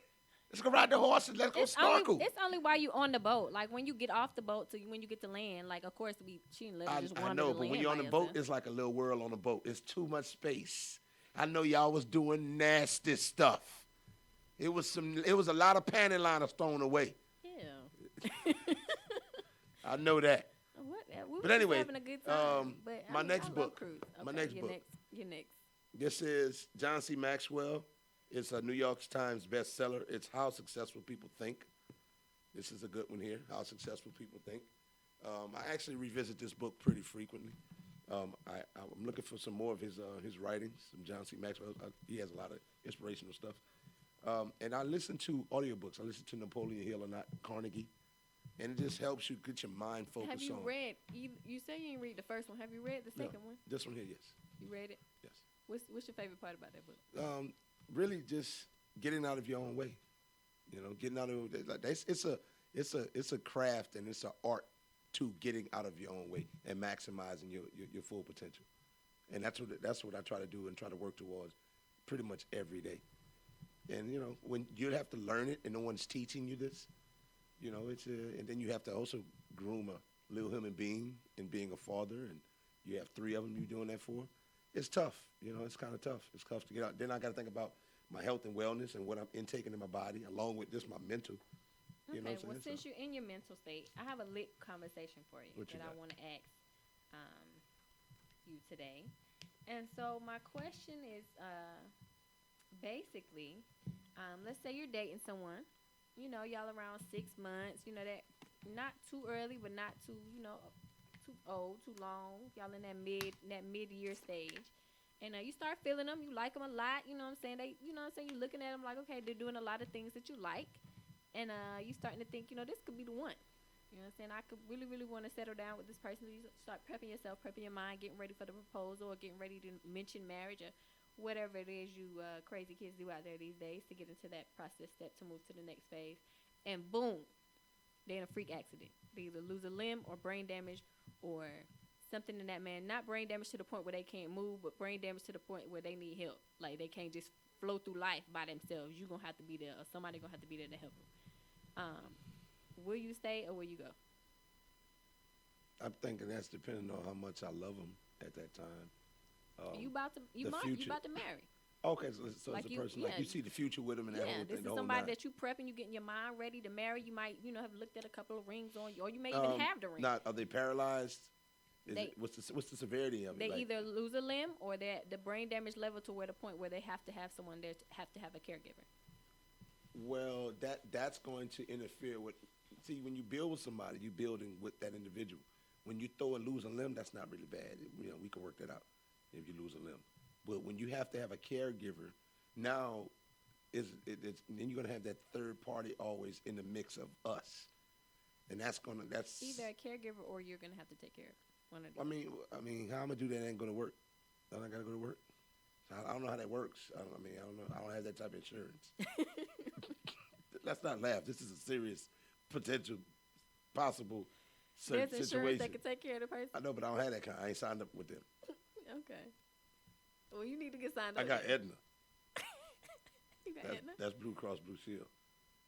Let's go ride the horses. Let's go snorkel. It's only while you on the boat. Like when you get off the boat to when you get to land. Like of course she didn't let her just I wander know, to but land when you're on by the boat, herself. it's like a little world on the boat. It's too much space. I know y'all was doing nasty stuff. It was a lot of panty liners thrown away. Yeah. I know that. We But were just anyway, having a good time. But my next I love book. cruise. My Okay, next your book. Your next. This is John C. Maxwell. It's a New York Times bestseller. It's How Successful People Think. This is a good one here, How Successful People Think. I actually revisit this book pretty frequently. I'm looking for some more of his writings, some John C. Maxwell. He has a lot of inspirational stuff. And I listen to audiobooks. I listen to Napoleon Hill and not Carnegie. and it just helps you get your mind focused Have you on read? You say you didn't read the first one. Have you read the second one? this one here. Yes, You read it. yes. What's your favorite part about that book? Really, just getting out of your own way. Getting out of like it's a craft and it's an art to getting out of your own way and maximizing your full potential. And that's what I try to do and try to work towards pretty much every day. And when you have to learn it and no one's teaching you this, and then you have to also groom a little human being and being a father, and you have 3 of them you're doing that for. It's tough. It's kind of tough. It's tough to get out. Then I got to think about my health and wellness and what I'm intaking in my body, along with just my mental. You know Okay, what I'm well, saying? since you're in your mental state, I have a lit conversation for you What you that I got? want to ask you today. And so my question is basically, let's say you're dating someone, y'all around 6 months, that not too early, but not too, too old, too long. Y'all in that mid-year stage. And you start feeling them, you like them a lot, you know what I'm saying? You're looking at them like, okay, they're doing a lot of things that you like. And you starting to think, this could be the one. You know what I'm saying? I could really, really want to settle down with this person. You start prepping yourself, prepping your mind, getting ready for the proposal, or getting ready to mention marriage, or whatever it is you crazy kids do out there these days to get into that process step to move to the next phase. And boom, they're in a freak accident. They either lose a limb or brain damage or something in that man. Not brain damage to the point where they can't move, but brain damage to the point where they need help. Like they can't just flow through life by themselves. You're going to have to be there, or somebody going to have to be there to help them. Will you stay or will you go? I'm thinking that's depending on how much I love them at that time. You about to marry. Okay, so Like it's a you- person yeah. like you see the future with them and that Yeah, whole this thing. is the whole somebody nine. that you prepping, you getting your mind ready to marry. You might, have looked at a couple of rings on you, or you may even have the ring. Not are they paralyzed? They- What's the severity of it? They Like, either lose a limb or the brain damage level to where the point where they have to have someone there, have to have a caregiver. well, that's going to interfere with. See, when you build with somebody, you're building with that individual. When you throw and lose a limb, that's not really bad. We can work that out if you lose a limb. But when you have to have a caregiver, now then you're gonna have that third party always in the mix of us, and that's Either a caregiver or you're gonna have to take care of it. One of the I mean, how I'm gonna do that ain't gonna work. Don't I gotta go to work? I don't know how that works. I don't know. I don't have that type of insurance. Let's not laugh. This is a serious potential, possible There's situation. insurance that can take care of the person. I know, but I don't have that kind. I ain't signed up with them. Okay. Well, you need to get signed up. I got Aetna. You got Aetna? That's Blue Cross Blue Shield.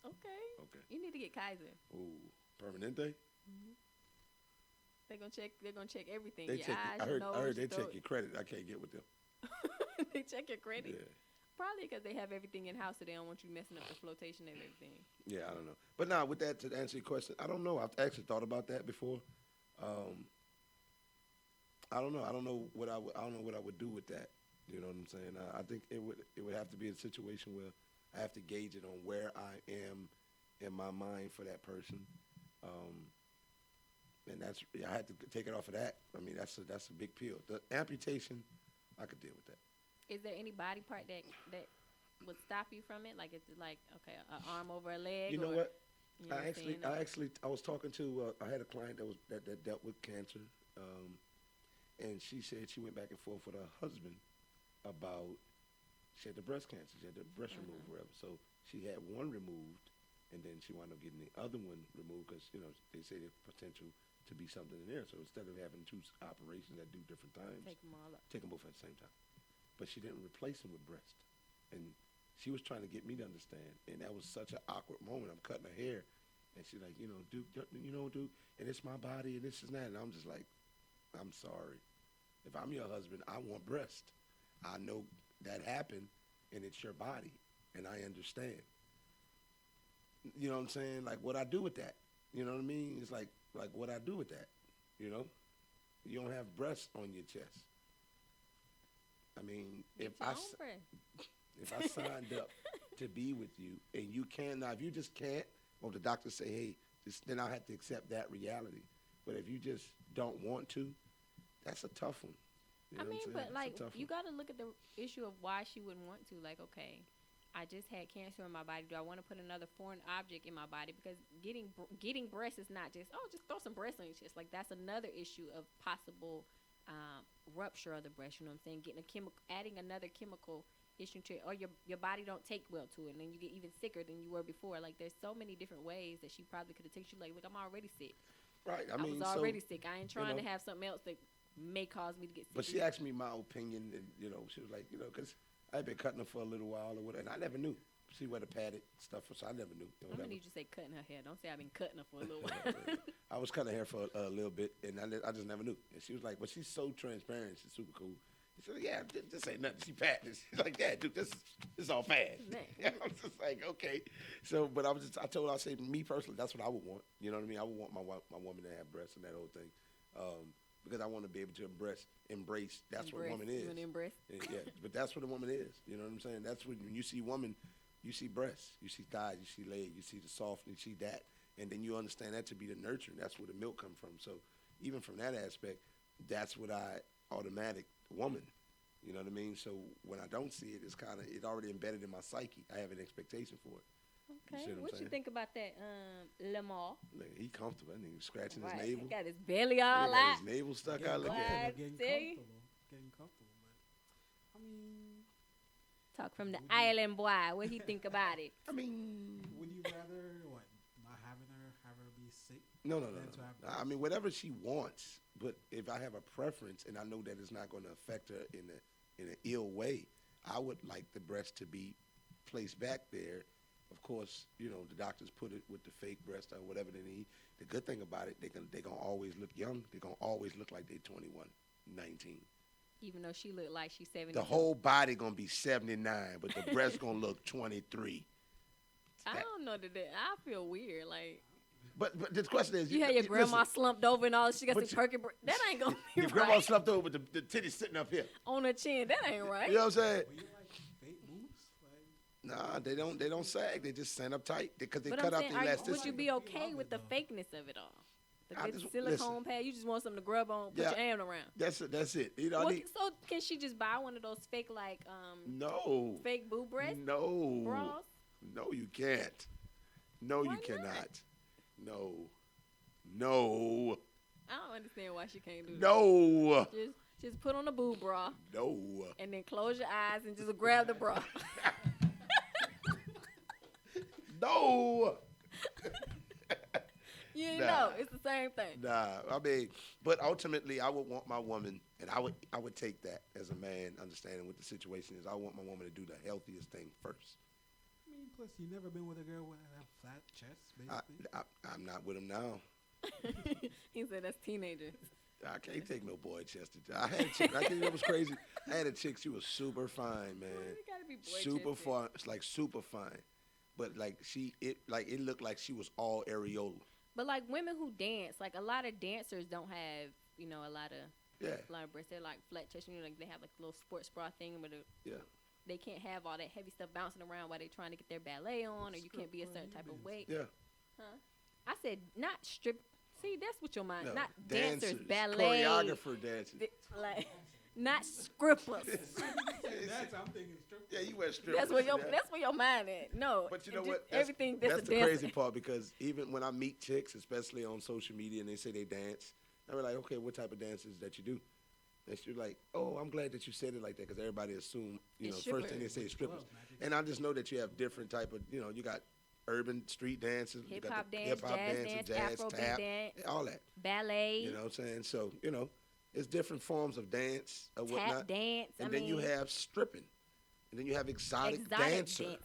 Okay. Okay. You need to get Kaiser. Ooh, Permanente. They're gonna check everything. They your check. eyes, I your heard. nose, I heard they your check throat. your credit. I can't get with them. They check your credit. Yeah. Probably because they have everything in house, so they don't want you messing up the flotation and everything. Yeah, I don't know. But now, with that, to answer your question, I don't know. I've actually thought about that before. I don't know. I don't know what I would do with that. You know what I'm saying? I think it would have to be a situation where I have to gauge it on where I am in my mind for that person, and I had to take it off of that. I mean, that's a big pill. The amputation, I could deal with that. Is there any body part that would stop you from it? Like, is it like, okay, an arm over a leg? You know or, what? You know what I'm saying? I was talking to I had a client that dealt with cancer, and she said she went back and forth with her husband about she had the breast cancer, she had the breast removed, whatever. So she had one removed, and then she wound up getting the other one removed because they say there's potential to be something in there. So instead of having two operations at different times, Take them all up. take them both at the same time. But she didn't replace them with breast, and she was trying to get me to understand, and that was such an awkward moment. I'm cutting her hair, and she's like, dude, and it's my body, and this is that, and I'm just like, I'm sorry. If I'm your husband, I want breast. I know that happened, and it's your body, and I understand. You know what I'm saying? Like, what I do with that? You know what I mean? It's like what I do with that. You don't have breasts on your chest. I mean, if I signed up to be with you and you can't, now if you just can't, or the doctor say, hey, then I'll have to accept that reality. But if you just don't want to, that's a tough one. You know what I'm saying? But It's a like, tough you one. got to look at the issue of why she wouldn't want to. Like, okay, I just had cancer in my body. Do I want to put another foreign object in my body? Because getting breasts is not just just throw some breasts on your chest. Like that's another issue of possible rupture of the breast. You know what I'm saying? Getting a chemical, adding another chemical issue to it, or your body don't take well to it, and then you get even sicker than you were before. Like there's so many different ways that she probably could have taken you. Like, look, I'm already sick. Right. I was already sick. I ain't trying to have something else that may cause me to get sick. But she asked me my opinion, and she was like, because I've been cutting her for a little while or whatever, and I never knew. She wear the padded stuff, so I never knew. I'm gonna need you to say cutting her hair. Don't say I've been cutting her for a little while. I was cutting her hair for a little bit, and I just never knew. And she was like, "But she's so transparent. She's super cool." She said, "Yeah, this ain't nothing. She padded." She's like, "Yeah, dude, this is all fast." I was just like, "Okay." So, but I told her, I said, me personally, that's what I would want. You know what I mean? I would want my woman to have breasts and that whole thing. Because I want to be able to embrace. That's what a woman is. You want to embrace? Yeah, but that's what a woman is. You know what I'm saying? That's when you see woman, you see breasts, you see thighs, you see leg, you see the soft, you see that, and then you understand that to be the nurturing. That's where the milk come from. So even from that aspect, that's what I automatic woman. You know what I mean? So when I don't see it, it's already embedded in my psyche. I have an expectation for it. Okay, what you think about that, Lamar? Look, he comfortable. That nigga scratching Right. his navel. He got his belly all He got out. his navel stuck out. Look What? at him. Getting comfortable. But I mean, Talk from the island boy. What he think about it? I mean, would you rather not have her be sick? no. than to have I mean, whatever she wants. But if I have a preference and I know that it's not going to affect her in an ill way, I would like the breast to be placed back there. Of course, the doctors put it with the fake breast or whatever they need. The good thing about it, they're gonna always look young. They're gonna always look like they're 21, 19. Even though she looked like she's 70. The whole body gonna be 79, but the breast gonna look 23. I don't know that. I feel weird. Like But the question is, you had your grandma listen, slumped over and all. She got But some perky. That ain't gonna be your right. grandma slept over with the titties sitting up here. On her chin. That ain't right. You know what I'm saying? But you like fake boobs? Nah, they don't sag. They just stand up tight because they But cut I'm out saying, the elasticity. would you be okay with the fakeness of it all? The I good just- silicone listen. pad. You just want something to grub on, put Yeah. your hand around. That's it. Well, so can she just buy one of those fake no, fake boob breasts no, bras? no, you can't. No, Why you cannot. not? No, I don't understand why she can't do that. no, Just put on a boob bra no. and then close your eyes and just grab the bra. No. You Nah. know, it's the same thing. Nah, I mean, but ultimately, I would want my woman, and I would take that as a man, understanding what the situation is. I want my woman to do the healthiest thing first. I mean, plus you never been with a girl with a flat chest, basically. I'm not with him now. He said that's teenagers. I can't take no boy chested. I had a chick. I think that was crazy. I had a chick. She was super fine, man. You gotta be boy Super chested. fine. It's like super fine, but it looked like she was all areola. But like women who dance, like a lot of dancers don't have, a lot of breasts. They're like flat chest. Like they have like a little sports bra thing, but Yeah. they can't have all that heavy stuff bouncing around while they're trying to get their ballet on, or you can't be a certain type of weight. Yeah. Huh? I said not strip. See, that's what your mind. No, Not dancers, ballet, choreographer dancers. like not strippers. That's I'm thinking strip. Yeah, you wear strippers. That's where your yeah. that's where your mind at. No, But you know just what? Everything that's the a dancer. crazy part, because even when I meet chicks, especially on social media, and they say they dance, I be like, okay, what type of dances that you do? And she's like, oh, I'm glad that you said it like that, because everybody assume, It's first thing they strippers. say is strippers. Well, magic. And I just know that you have different type of, you got urban street dances, you Hip got hop the dance, hip-hop jazz dances, dance, jazz, Afrobeat tap, dance, all that. ballet, You know what I'm saying? So, it's different forms of dance or tap whatnot. dance. And then you have stripping. And then you have exotic dancer. dancing.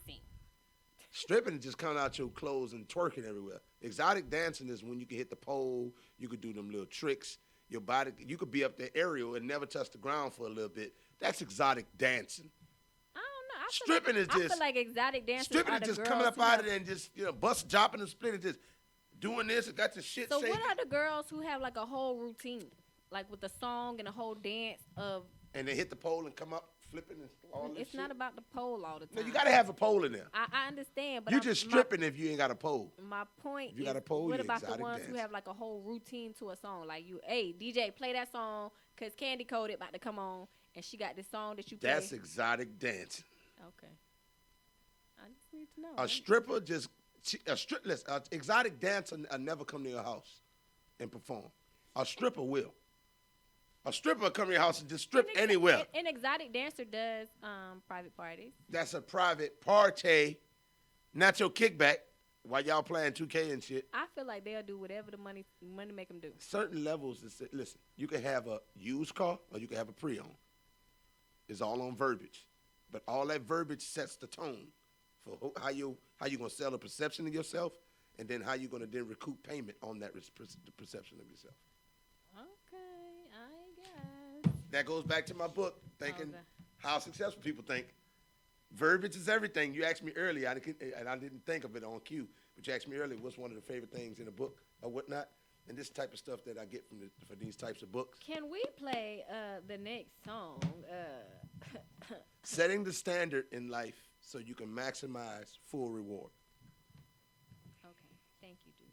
Stripping is just coming out your clothes and twerking everywhere. Exotic dancing is when you can hit the pole, you could do them little tricks. Your body, you could be up there aerial and never touch the ground for a little bit. That's exotic dancing. I don't know. Stripping is I just feel like exotic dancers stripping are is the just girls coming up who out have- of there and just bust, dropping and splitting, just doing this and got the shit So shaking. what are the girls who have like a whole routine, like with a song and a whole dance of? And they hit the pole and come up flipping and all this It's shit. not about the pole all the No, time. you gotta have a pole in there. I understand, but You just stripping if you ain't got a pole. My point If you is, got a pole, what you about the exotic ones who dance. have like a whole routine to a song? Like hey, DJ, play that song because Candy Coated about to come on, and she got this song that you play. That's exotic dancing. Okay. need to know. A stripper just listen, a exotic dancer never come to your house and perform. A stripper will. A stripper will come to your house and just strip anywhere. An exotic dancer does private parties. That's a private party, not your kickback while y'all playing 2K and shit. I feel like they'll do whatever the money make them do. Certain levels, listen, you can have a used car or you can have a pre-owned. It's all on verbiage. But all that verbiage sets the tone for how you going to sell a perception of yourself and then how you going to then recoup payment on that perception of yourself. Okay, I guess. That goes back to my book, thinking Okay. how successful people think. Verbiage is everything. You asked me earlier, and I didn't think of it on cue, but you asked me earlier what's one of the favorite things in a book or whatnot. And this type of stuff that I get for these types of books. Can we play the next song? Setting the standard in life so you can maximize full reward. Okay, thank you, Duke.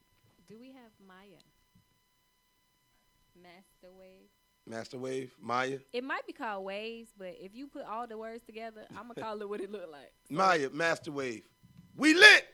Do we have Maya? Master Wave? Master Wave, Maya. It might be called Waves, but if you put all the words together, I'm going to call it what it look like. So, Maya, Master Wave. We lit!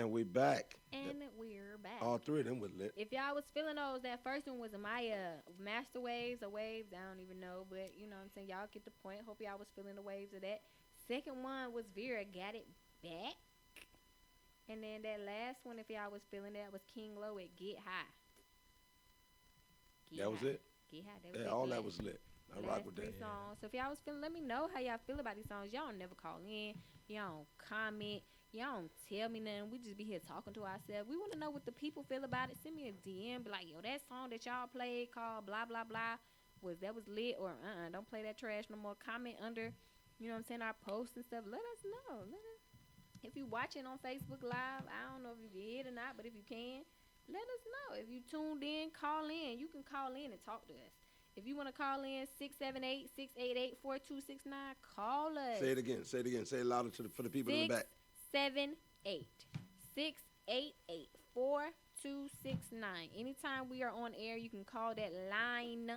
And we back. And we're back. All three of them was lit. If y'all was feeling those, that first one was my master waves or waves. I don't even know, but you know what I'm saying. Y'all get the point. Hope y'all was feeling the waves of that. Second one was Vera Got It Back. And then that last one, if y'all was feeling that, was King Low at Get High. That was it? Get High. That was Yeah, it. all that was lit. I rock with that. Songs. So if y'all was feeling, let me know how y'all feel about these songs. Y'all never call in. Y'all don't comment. Y'all don't tell me nothing. We just be here talking to ourselves. We want to know what the people feel about it. Send me a DM. Be like, yo, that song that y'all played called blah, blah, blah, was lit or don't play that trash no more. Comment under, you know what I'm saying, our posts and stuff. Let us know. If you watching on Facebook Live, I don't know if you can hear it or not, but if you can, let us know. If you tuned in, call in. You can call in and talk to us. If you want to call in, 678-688-4269, call us. Say it again. Say it louder for the people in the back. 678-688-4269. Anytime we are on air, you can call that line,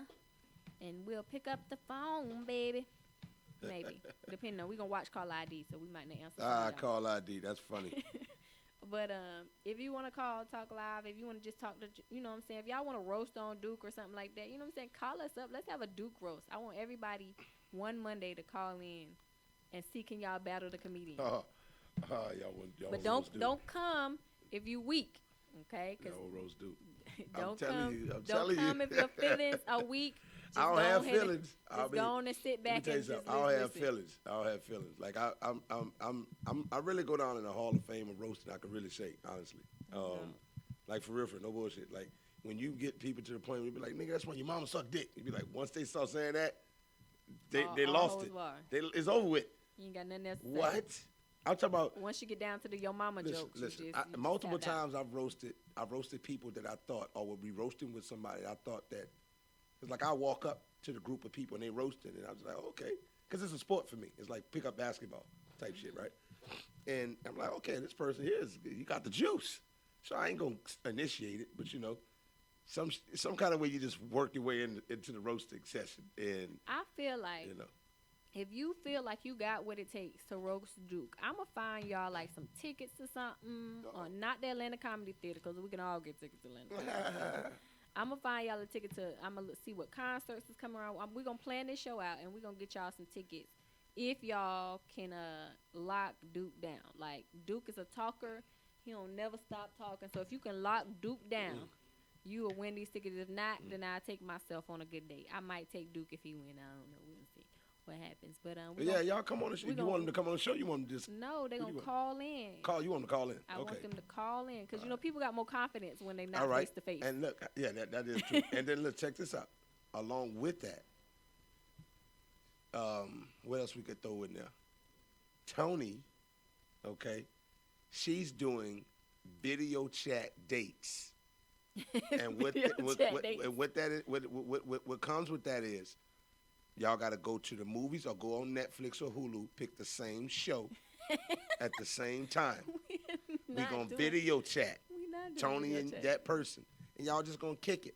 and we'll pick up the phone, baby. Maybe. Depending on, we're going to watch call ID, so we might not answer. Call ID. That's funny. But if you want to call, talk live, if you want to just talk to, you know what I'm saying, if y'all want to roast on Duke or something like that, you know what I'm saying, call us up. Let's have a Duke roast. I want everybody one Monday to call in and see can y'all battle the comedian. Y'all but don't come if you weak, okay? Y'all roast Duke. Don't I'm come if your feelings are weak. I don't have feelings. Just go on and sit back and just listen. I don't have feelings. Like I really go down in the Hall of Fame of roasting. I can really say honestly, like for real, no bullshit. Like when you get people to the point where you be like, nigga, that's when your mama suck dick. You be like, once they start saying that, they lost it. It's over with. You ain't got nothing else to say. What? I'm talking about. Once you get down to the your mama jokes, multiple times I've roasted people that I thought, or would be roasting with somebody. I thought that. It's like I walk up to the group of people and they roasting, and I was like, okay, because it's a sport for me. It's like pick up basketball type shit, right? And I'm like, okay, this person here you got the juice, so I ain't gonna initiate it, but you know, some kind of way you just work your way into the roasting session. And I feel like, you know, if you feel like you got what it takes to roast Duke, I'm going to find y'all like some tickets or something, or not the Atlanta Comedy Theater, because we can all get tickets to Atlanta. I'm going to find y'all a ticket to, I'm going to see what concerts is coming around. We're going to plan this show out, and we're going to get y'all some tickets if y'all can lock Duke down. Like, Duke is a talker. He don't never stop talking. So if you can lock Duke down, you will win these tickets. If not, then I'll take myself on a good date. I might take Duke if he win. I don't know. We'll see what happens. But y'all come on the show. You want them to come on the show? You want them to just... No, they're going to call in. You want them to call in? I want them to call in. Because, you know, people got more confidence when they're not face-to-face. And look, that is true. And then let's check this out. Along with that, what else we could throw in there? Tony, okay, she's doing video chat dates. And what comes with that is y'all got to go to the movies or go on Netflix or Hulu, pick the same show at the same time. We're going to video chat Tony and that person. And y'all just going to kick it,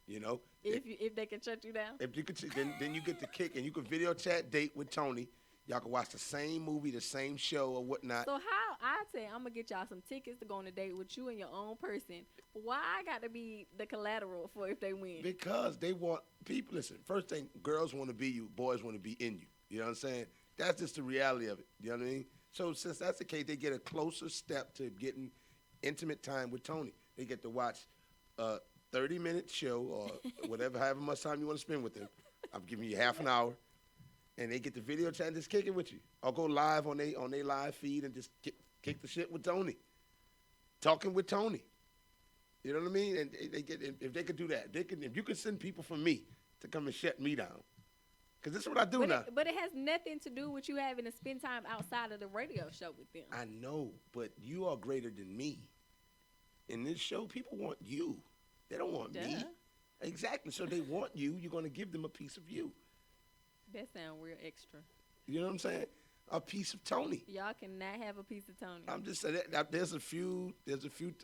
you know. If they can shut you down? If you could, then you get the kick, and you can video chat date with Tony. Y'all can watch the same movie, the same show or whatnot. So how I say I'm going to get y'all some tickets to go on a date with you and your own person. Why I got to be the collateral for if they win? Because they want people. Listen, first thing, girls want to be you, boys want to be in you. You know what I'm saying? That's just the reality of it. You know what I mean? So since that's the case, they get a closer step to getting intimate time with Tony. They get to watch a 30-minute show or whatever, however much time you want to spend with them. I'm giving you half an hour. And they get the video chat and just kick it with you. Or go live on they live feed and just kick the shit with Tony. Talking with Tony. You know what I mean? And they get, if they could do that, if you could send people from me to come and shut me down. Because this is what I do now. But it has nothing to do with you having to spend time outside of the radio show with them. I know, but you are greater than me. In this show, people want you. They don't want me. Exactly. So they want you. You're going to give them a piece of you. That sounds real extra. You know what I'm saying? A piece of Tony. Y'all cannot have a piece of Tony. I'm just saying that there's a few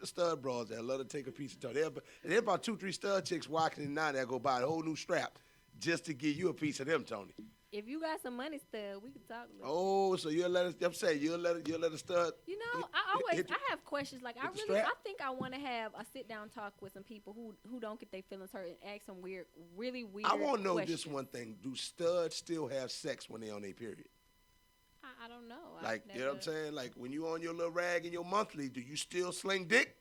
stud bras that love to take a piece of Tony. There about 2-3 stud chicks walking in now that go buy a whole new strap just to give you a piece of them, Tony. If you got some money, stud, we can talk. A little bit. Oh, so you'll let us? I'm saying you'll let us start. You know, I hit you- have questions. Like hit the strap? I think I want to have a sit down talk with some people who don't get their feelings hurt and ask some really weird. I want to know questions. just one thing: do studs still have sex when they on their period? I don't know. Like, you know what I'm saying? Like, when you on your little rag in your monthly, do you still sling dick?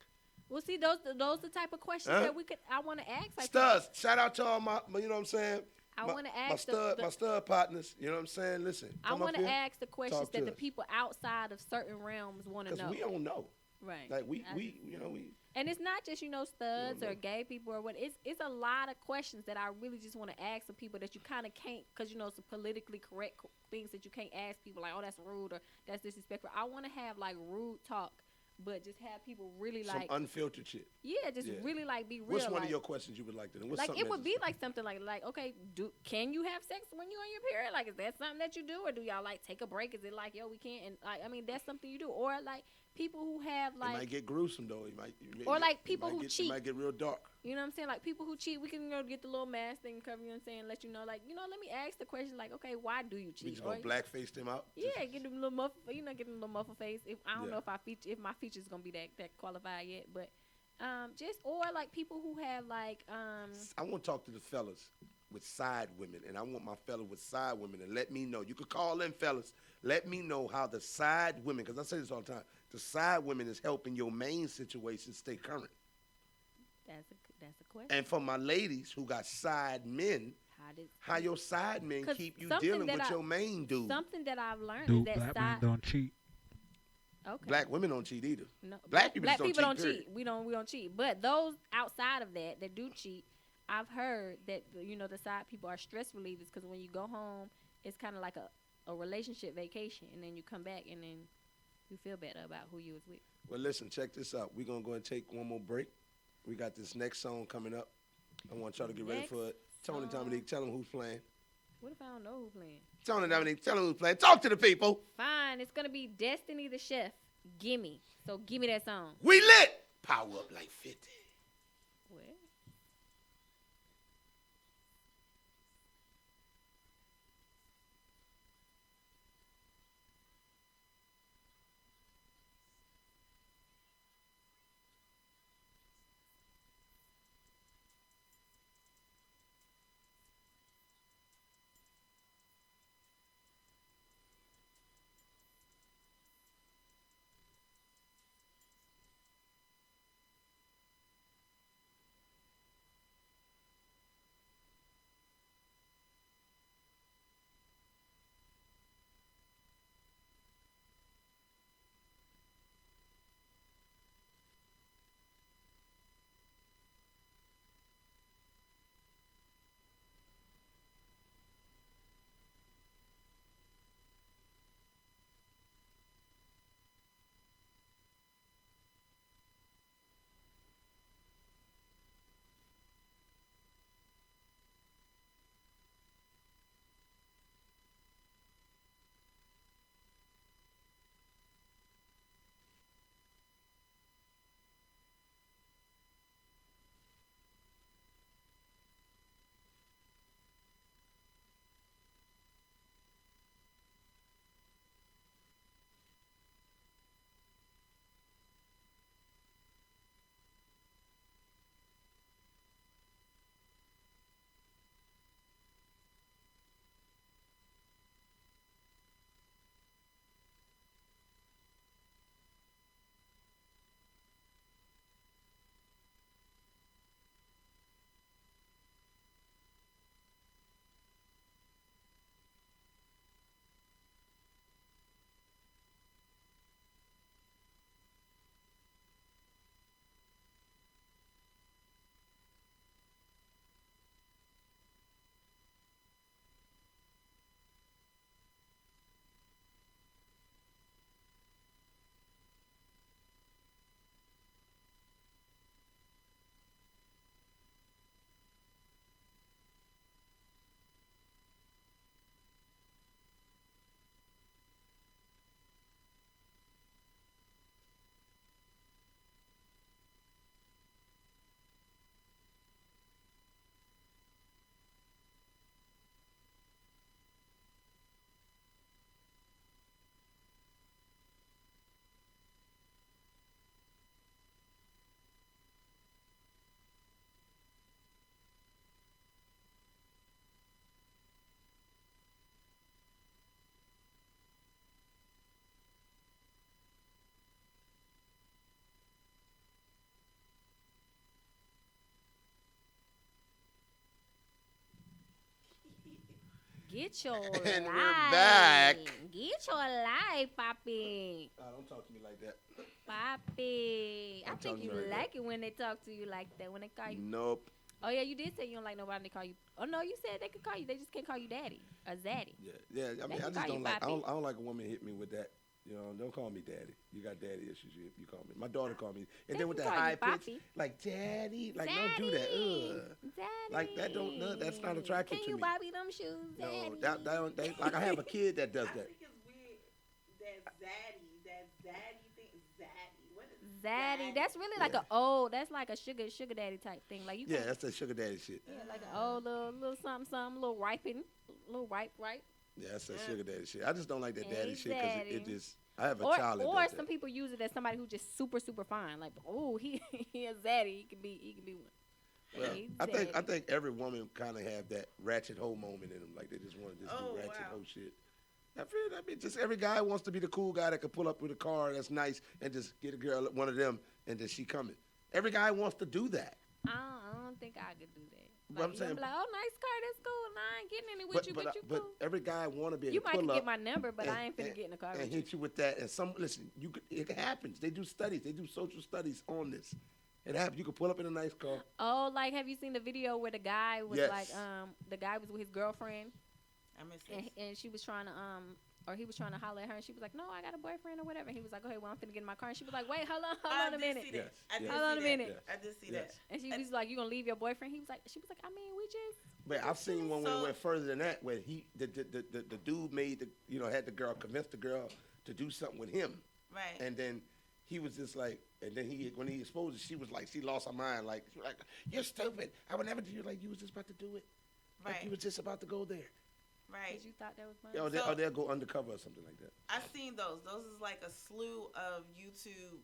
Well, see, those the type of questions that I want to ask. Like, Studs, shout out to all my, you know what I'm saying? I My- want to my ask stud partners. You know what I'm saying? Listen, I come want up to here, ask the questions talk to that the us. people outside of certain realms want to Because know. we don't know. Right. Like, we And it's not just studs know. or gay people or what. It's a lot of questions that I really just want to ask some people that you kind of can't, because some politically correct things that you can't ask people, like, oh, that's rude or that's disrespectful. I want to have like rude talk, but just have people really some like unfiltered shit. really like be real. What's one like, of your questions you would like to know? What's like something it would be interesting? like something like okay, can you have sex when you're on your period? Like, is that something that you do, or do y'all like take a break? Is it like, yo, we can't? And like, I mean, that's something you do, or like people who have It like, might get gruesome though. It might, or like people who cheat. It might get real dark. You know what I'm saying? Like people who cheat, we can get the little mask thing cover. You know what I'm saying? Let you know, like, let me ask the question, like, okay, why do you cheat? We just gonna blackface them out. Yeah, get them a little muff, get them a little muffle face. If I don't Yeah. know if my features gonna be that qualified yet, but just or like people who have like I want to talk to the fellas with side women, and I want my fella with side women to let me know. You could call in, fellas. Let me know how the side women, because I say this all the time, the side women is helping your main situation stay current. that's a question. And for my ladies who got side men, how your side men 'Cause keep you something dealing that with your main dude. Something that I've learned Dude, is that black men side. don't cheat. Okay. Black women don't cheat either. No, Black people people don't don't cheat, cheat. We don't cheat. But those outside of that do cheat, I've heard that the side people are stress relievers, because when you go home, it's kind of like a relationship vacation, and then you come back and then you feel better about who you was with. Well, listen, check this out. We're going to go and take one more break. We got this next song coming up. I want y'all to get ready for it. Tony Dominique, tell them who's playing. What if I don't know who's playing? Tony Dominique, tell them who's playing. Talk to the people. Fine, it's gonna be Destiny the Chef. Gimme. So give me that song. We lit. Power up like 50. What? Get your And life. we're back. Get your life, Poppy. Don't talk to me like that. Poppy. I Don't think talk to you me like that. like it when they talk to you like that. When they call you. Nope. Oh yeah, you did say you don't like nobody to call you. Oh no, you said they could call you. They just can't call you daddy or zaddy. Yeah. I mean, They I can just call you don't like. I Poppy. don't like a woman hit me with that. You know, don't call me daddy. You got daddy issues. You call me. My daughter called me, and They then with can that call you high pitch, Poppy. like daddy, like don't do that. Ugh. Daddy. Like that don't. No, that's not attractive Can to you me. Bobby them shoes, No, daddy? that don't. Like I have a kid that does I that. think it's weird that zaddy thing. Zaddy. What is Zaddy. That's really like Yeah. a old. That's like a sugar daddy type thing. Like you. Yeah, can't- that's that sugar daddy shit. Yeah, like an old little something, little ripen, little ripe, right? Yeah, that's that sugar daddy shit. I just don't like that daddy Hey, shit because it daddy. just. I have a Or child that or does some that. people use it as somebody who's just super fine. Like, oh, he is zaddy. He can be one. Well, Hey, I zaddy. think every woman kind of have that ratchet hoe moment in them. Like they just want to just Oh, do ratchet wow. hoe shit. I mean, just every guy wants to be the cool guy that can pull up with a car that's nice and just get a girl, one of them, and then she coming. Every guy wants to do that. I don't think I could do that. But I'm Like, you saying- be like, oh, nice car, that's cool. And I ain't getting any with you, but you cool. every guy want to be able You to might pull can up get my number, but I ain't finna get in the car and with you. hit you with that. And listen, it happens. They do studies. They do social studies on this. It happens. You can pull up in a nice car. Oh, like, have you seen the video where the guy was Yes. like, the guy was with his girlfriend, I miss and, this. and she was trying to, or he was trying to holler at her, and she was like, no, I got a boyfriend or whatever. And he was like, okay, well, I'm finna get in my car. And she was like, wait, hold on a minute. Yes, I did yes. Hold on a see that. minute. I did see Yes. that. And she was like, you gonna leave your boyfriend? She was like, I mean, we just. But I've seen one where it So- went further than that, where the dude made had the girl, convinced the girl to do something with him, Right. and then he was just like, and then when he exposed it, she was like, she lost her mind, like, she was like, you're stupid. I would never do you. Like you was just about to do it. Like Right. you was just about to go there. Right. Cause you thought that was funny. So- They'll go undercover or something like that. I've seen those. Those is like a slew of YouTube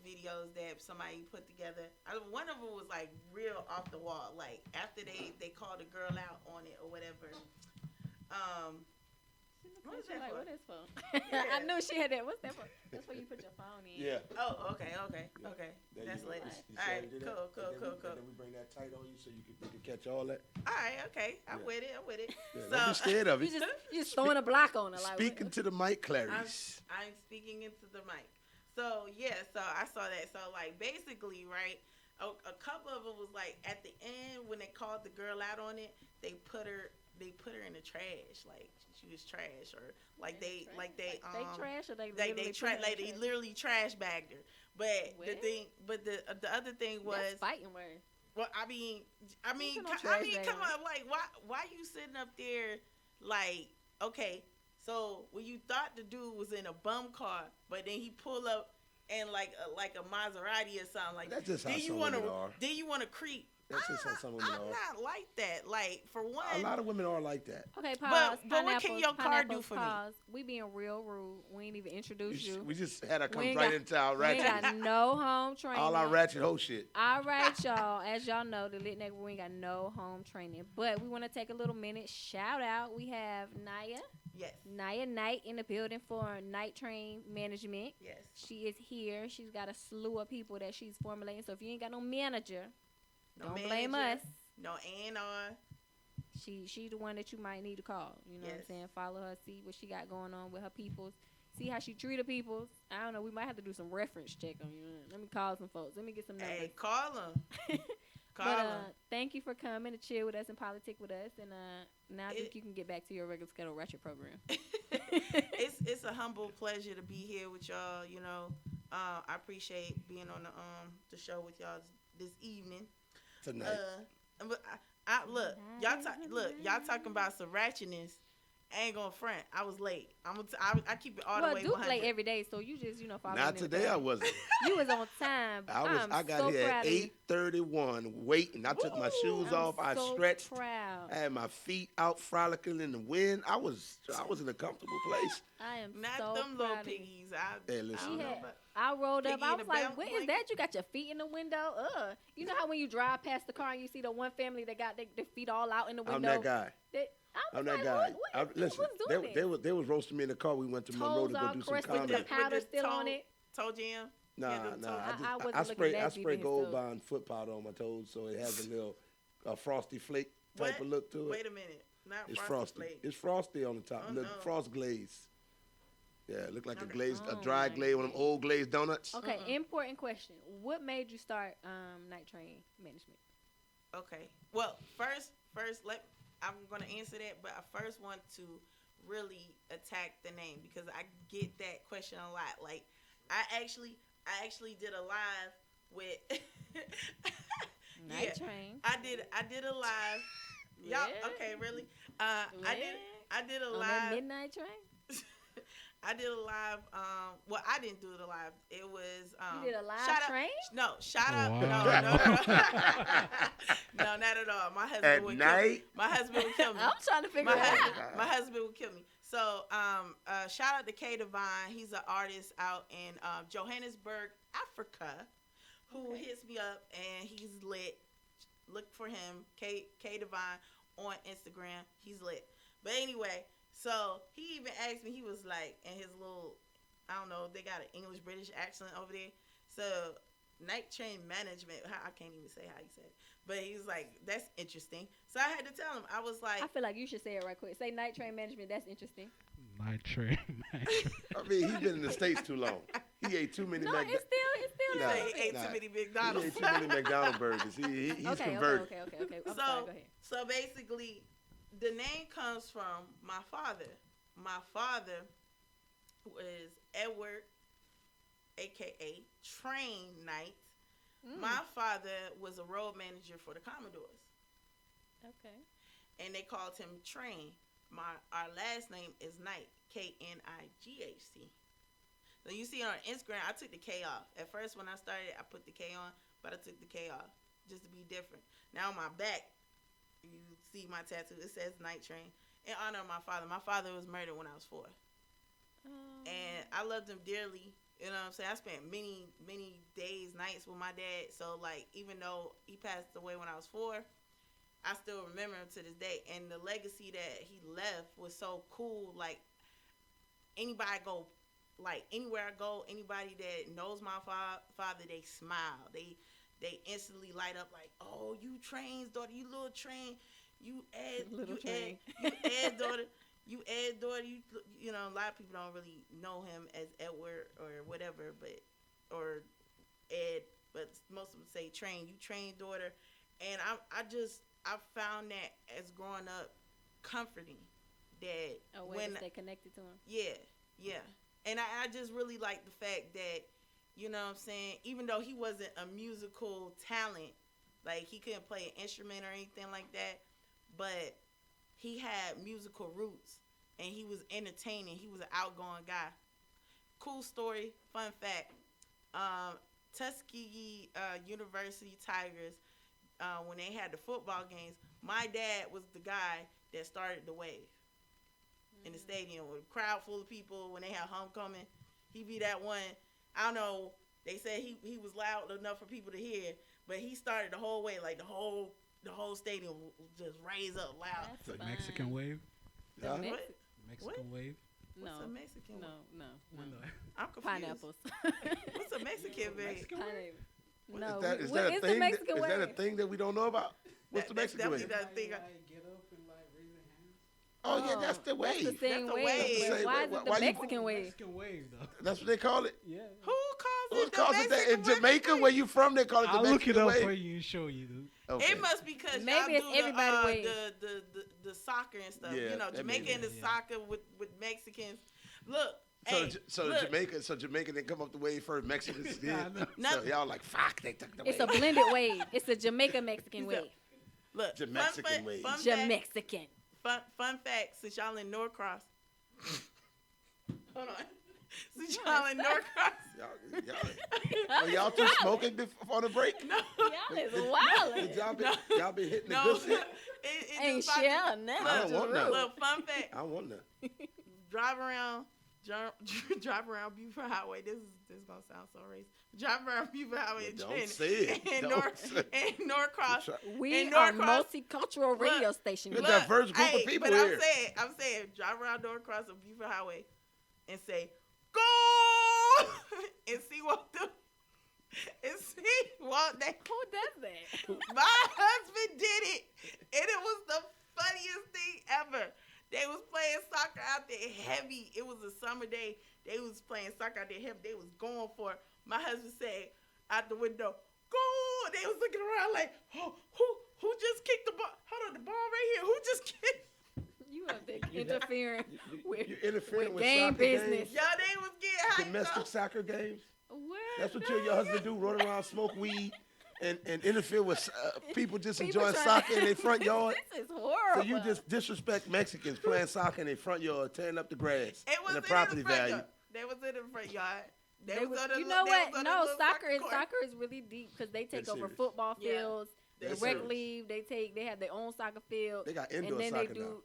videos that somebody put together. One of them was like real off the wall. Like after they called a girl out on it or whatever. What is that Like, for? what is for? Yeah. I knew she had that. What's that for? That's where you put your phone in. Yeah. Oh, okay. There That's you go. lit. You see All how right, they did that? cool. And then we bring that tight on you so you can catch all that. All right, okay. I'm Yeah. with it. Yeah, don't be scared of You it. just throwing a block on her. Like, Speaking to the mic, I'm Clarice. speaking into the mic. So yeah, so I saw that. So like basically, right, a couple of them was like at the end when they called the girl out on it, they put her in the trash, like she was trash, or like they trash or they they literally tra- put her like in they trash? literally trash bagged her. But What? the other thing was, That's fighting words. well, I mean, put no trash bag come on. on, like why you sitting up there, like, okay, so when you thought the dude was in a bum car, but then he pull up and like a Maserati or something like That's just how then you some wanna women are. then you wanna creep. That's just how some women I'm are. not like that. Like for one, A lot of women are like that. Okay, pause. but what can Pineapples, your car do pineapples, for me? pause. We being real rude. We ain't even introduced you. We just had her come ain't right got- into our We ain't ratchet. got no home training. All our ratchet hoe shit. All right, y'all. As y'all know, the Litt Netwrk, we ain't got no home training. But we want to take a little minute. Shout out. We have yes, Naya Knight in the building for Night Train Management. yes. She is here. She's got a slew of people that she's formulating. So if you ain't got no manager, No don't blame us. manager, No A&R. She the one that you might need to call. You know what I'm Yes. saying? Follow her, see what she got going on with her peoples. See how she treat her peoples. I don't know. We might have to do some reference check on you. Let me call some folks. Let me get some numbers. Hey, call them. Call But them. thank you for coming to chill with us and politic with us. And now I think It- you can get back to your regular schedule ratchet program. It's a humble pleasure to be here with y'all. You know, I appreciate being on the show with y'all this evening. Tonight. But y'all talking about some ratchetness. I ain't gonna front. I was late. I keep it all Well, the way Duke 100. late every day, so you just follow. Not today. I wasn't. You was on time. I got so here proud at of you. 8:31, waiting. I took my shoes I'm off. I so stretched. Proud. I had my feet out frolicking in the wind. I was in a comfortable place. I am Not so them proud little of you. piggies. Hey, I listen. don't know Yeah. about- I rolled up. Piggy I in was the like, belt "What is blanket? that? You got your feet in the window? You know how when you drive past the car and you see the one family that got their feet all out in the window? I'm that guy. I was I'm that like, guy. What, Listen, who's doing this? they was roasting me in the car. We went to Monroe Toes to go all do some crusted with comedy. the powder With the still on toe- it. Toe jam. Nah. Yeah, them toes. I wasn't I looking spray that deep spray in his Gold toes. Bond foot powder on my toes, so it has a little frosty flake type What? of look to it. Wait a minute. Not It's frosted frosty. flakes. It's frosty on the top. Oh, Look, no. frost glaze. Yeah, it look like a Okay. glazed, a Oh, dry my glaze, one of them old glazed donuts. Okay, important question. What made you start Night Train Management? Okay. Well, first, I'm gonna answer that, but I first want to really attack the name because I get that question a lot. Like, I actually did a live with. Night Train. I did a live. Y'all, Lit. okay, really? Lit. I did a On that live. midnight train? I did a live. Well, I didn't do the live. It was. You did a live shout train? Out, no, shout out. Wow. No, not at all. My husband At would night? kill me. My husband would kill me. I'm trying to figure my it husband, out. my husband would kill me. So, shout out to K Divine. He's an artist out in Johannesburg, Africa, who hits me up and he's lit. Look for him, K Divine on Instagram. He's lit. But anyway, so he even asked me. He was like, in his little, I don't know, they got an English British accent over there. So Night Train Management. I can't even say how he said it. But he was like, that's interesting. So I had to tell him. I was like, I feel like you should say it right quick. Say Night Train Management. That's interesting. Night Train Management. I mean, he's been in the States too long. He ate too many No, McDonald's. it's still. Nah, he ate nah. too many He McDonald's. ate too many McDonald's burgers. He's Okay. converted. I'm sorry, go ahead. So basically, the name comes from my father. My father was Edward, a.k.a. Train Knight. My father was a road manager for the Commodores, Okay. and they called him Train. Our last name is Knight, Knighc. So you see on Instagram, I took the K off. At first, when I started, I put the K on, but I took the K off just to be different. Now on my back, you see my tattoo. It says Night Train in honor of my father. My father was murdered when I was 4, and I loved him dearly. You know what I'm saying? I spent many, many days, nights with my dad. So, like, even though he passed away when I was 4, I still remember him to this day. And the legacy that he left was so cool. Like, anybody anywhere I go, anybody that knows my father, they smile. They instantly light up like, oh, you Train's daughter, you little Train, you Ed, Little you Train. Ed, you Ed daughter. You Ed daughter, you know, a lot of people don't really know him as Edward or whatever, or Ed, but most of them say Train. You Train daughter, and I found that as growing up comforting that A way to stay connected to him. yeah, and I just really like the fact that, you know what I'm saying, even though he wasn't a musical talent, like he couldn't play an instrument or anything like that, but he had musical roots, and he was entertaining. He was an outgoing guy. Cool story, fun fact. Tuskegee University Tigers, when they had the football games, my dad was the guy that started the wave in the stadium with a crowd full of people when they had homecoming. He be that one. I don't know. They said he was loud enough for people to hear, but he started the whole way, like the whole stadium just raise up loud. That's The fun. Mexican wave. The Huh? Mex- Mexican wave. What's no, a Mexican? no. I'm confused. Pineapples. What's a Mexican babe? Pineapple. Is No, that, is what that a is the thing? Mexican Is way? that a thing that we don't know about? What's the That's Mexican way? definitely that thing. get up and like raise your hands. Oh yeah, that's the That's the wave. same That's a wave. wave. but Why is it the Why you- Mexican wave? Mexican wave though. That's what they call it. Yeah. Who calls Who it the calls it that Mexican in Jamaica? wave? Where you from? They call it the I'll look it Mexican up wave. for you and show you, dude. Okay. It must be because Maybe y'all it's do everybody the soccer and stuff. Yeah, You know, that Jamaica may and be, the yeah. soccer with Mexicans. Look, So, hey, look, Jamaica didn't come up the wave first. Mexicans did. Nah, no. So y'all like fuck. They took the It's wave. a blended wave. It's a Jamaica Mexican He's a- wave. look. The Mexican wave. Fun fact, Jamaican. fun fact. Since y'all in Norcross, hold on. Since y'all in Norcross, Y'all too smoking before the break? no, Y'all is wild. Y'all been hitting the no, good shit? it Ain't just about to- shell nothing. I don't want none. Look, fun fact. I want none. drive around Buford Highway. This gonna sound so racist. Drive around Buford Highway in Don't Trenton. say it. In Don't say it. in Norcross. We In are Norcross- multicultural radio Look, station. Look, here. that diverse group of people but here. I'm saying, drive around Norcross on Buford Highway and say, go! and see what that. Who does that? My husband did it, and it was the funniest thing ever. soccer out there heavy. It was a summer day. They was playing soccer out there heavy. They was going for it. My husband said out the window, "Go!" They was looking around like, oh, who just kicked the ball? Hold on, the ball right here. Who just kicked? You up there interfering with, You interfering with game soccer business. games, Y'all, they was getting hyped domestic up. soccer games. What? That's what you and your husband do, run around, smoke weed, and interfere with people just People enjoying trying soccer to- in their front yard. This is horrible. So you just disrespect Mexicans playing soccer in their front yard, tearing up the grass It was and the in property the front value. yard. They was in the front yard. They They was was- on the you know they what? was on the No, little soccer court. is really deep because they take They're over serious. football Yeah. fields, the They're rec serious. league. They have their own soccer field. They got and indoor then soccer they do now.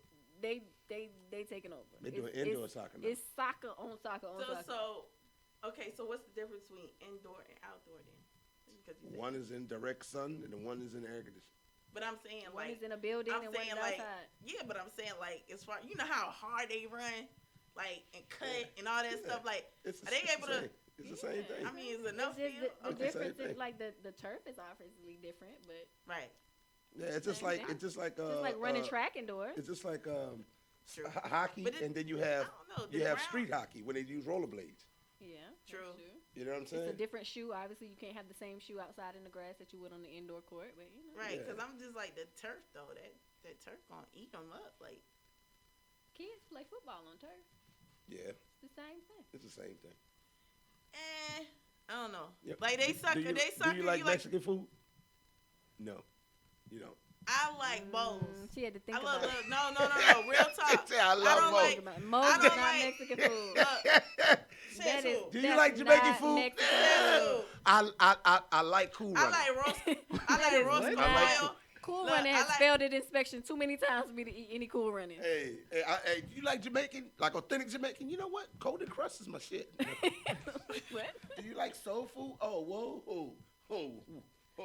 they taking over. They doing It's- indoor soccer now. It's soccer on soccer on soccer. Okay, so what's the difference between indoor and outdoor then? Because you said- One is in direct sun and the one is in air conditioning. but I'm saying One like is in a building I'm and one saying is like outside. yeah, but I'm saying like as far you know how hard they run, like and cut Yeah. and all that Yeah. stuff. Like It's are they it's able the to? same. It's the same thing. I mean, it's It's enough just field. the It's the same difference is thing. like the turf is obviously different, but Right. Yeah, it's just same like thing. it's just like just like running track indoors. It's just like True. hockey, But it- and then you I have don't know. you the have ground- street hockey when they use rollerblades. Yeah, that's True. You know what I'm It's a saying? different shoe. Obviously, you can't have the same shoe outside in the grass that you would on the indoor court. But you know, Right, Yeah. because I'm just like the turf though. That turf gonna eat them up. Like kids play football on turf. Yeah, It's the same thing. it's the same thing. I don't know. Yep. Like they sucker. Do you, They sucker. Do you like Mexican food? No, you don't. I like bowls. She had to think I love. about it. No. Real talk. Say, I love don't both. like- Most I is don't not like- Mexican food. Says That is- who? Do you That's like Jamaican not food? Mexican Says food. who? I like Cool I Runner. like roast. That I is like roast what? I like oil. Cool Look, Running I has like- failed at inspection too many times for me to eat any Cool Running. Hey, you like Jamaican? Like authentic Jamaican? You know what? Golden Crust is my shit. What? Do you like soul food? Oh, whoa.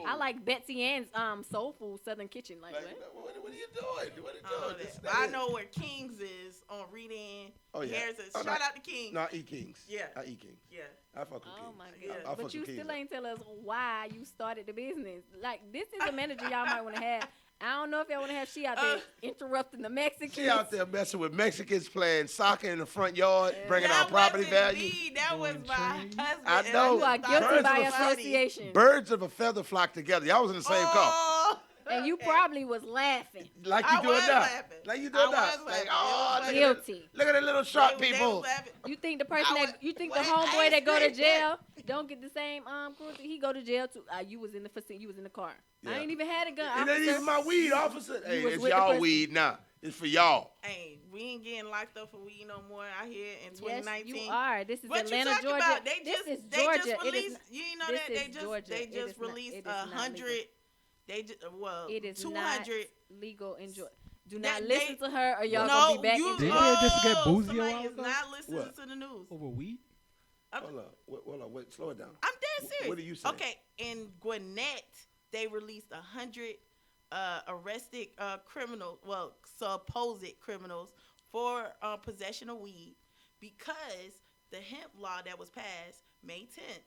I like Betsy Ann's Soul Food Southern Kitchen. Like Like, what? what are you doing? What are you I don't know doing? that. But I know where King's is on Reed End. Oh, yeah. Harrison. Oh, Shout no. out to King. No, I eat Kings. Yeah. I eat Kings. Yeah. I fuck with Oh Kings. my Yeah. god! I fuck But with you Kings, still though. ain't tell us why you started the business. Like this is a manager y'all might want to have. I don't know if y'all want to have she out there interrupting the Mexicans. She out there messing with Mexicans playing soccer in the front yard, bringing That our property wasn't value. me. That was Throwing my trays. husband. I and know. You are just thought guilty it by was funny. association. Birds of a feather flock together. Y'all was in the same car. Oh, And you okay. probably was laughing. Like I you doing was now. laughing. Like you I doing now. was Like, laughing. oh, It was look at, Guilty. look at the little sharp They people. was laughing. You think the person I that was- you think the wait, homeboy I that go to ain't saying jail don't get the same cruelty? He go to jail too. You was in the facility. You was in the car. Yeah. I ain't even had a gun. It ain't officer. even my weed, officer. Hey, was it's with the y'all person. weed now. It's for y'all. Hey, we ain't getting locked up for weed no more out here in Yes, 2019. you are. This is What Atlanta, you talking Georgia. about? They this just is they Georgia. just It is released. not- You know this that is Georgia. they It just is not- released it is not 100. legal. They just well It is 200. not legal in Georgia. Do That not listen they- to her, or y'all no, gonna be back you. in Didn't jail. they just get boozy a somebody while is ago? not listening What? to the news. Over weed? Hold on. Wait, slow it down. I'm dead serious. What are you saying? Okay, in Gwinnett, they released 100 arrested criminals, well, supposed criminals, for possession of weed because the hemp law that was passed May 10th,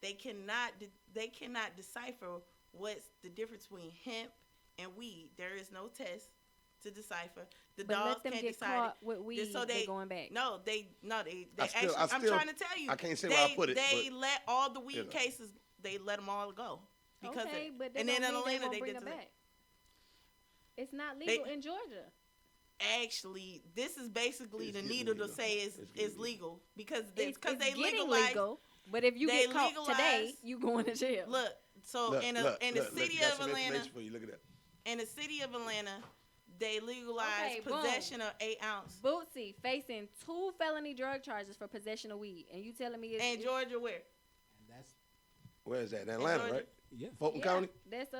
they cannot decipher what's the difference between hemp and weed. There is no test to decipher. The But dogs let them can't get decide caught it. with weed. So they going back. No, they I still- actually. I'm trying to tell you. I can't say where I put it, They but, let all the weed you know. cases. They let them all go because okay, of, but and then in Atlanta they they bring did them the- back. It's not legal in Georgia. Actually, this is basically It's the getting needle to legal. say It's it's getting legal because It's they getting legalized. legal. But if you they get caught today, legalized- you going to jail. Look, so look, in the look, city got of some Atlanta, information for you. Look at that. in the city of Atlanta, they legalized Okay, boom. possession of 8-ounce. Bootsy facing 2 felony drug charges for possession of weed, and you telling me it's And Georgia, where? And that's Where is that? In Atlanta, Georgia. right? yeah. Fulton yeah, County? That's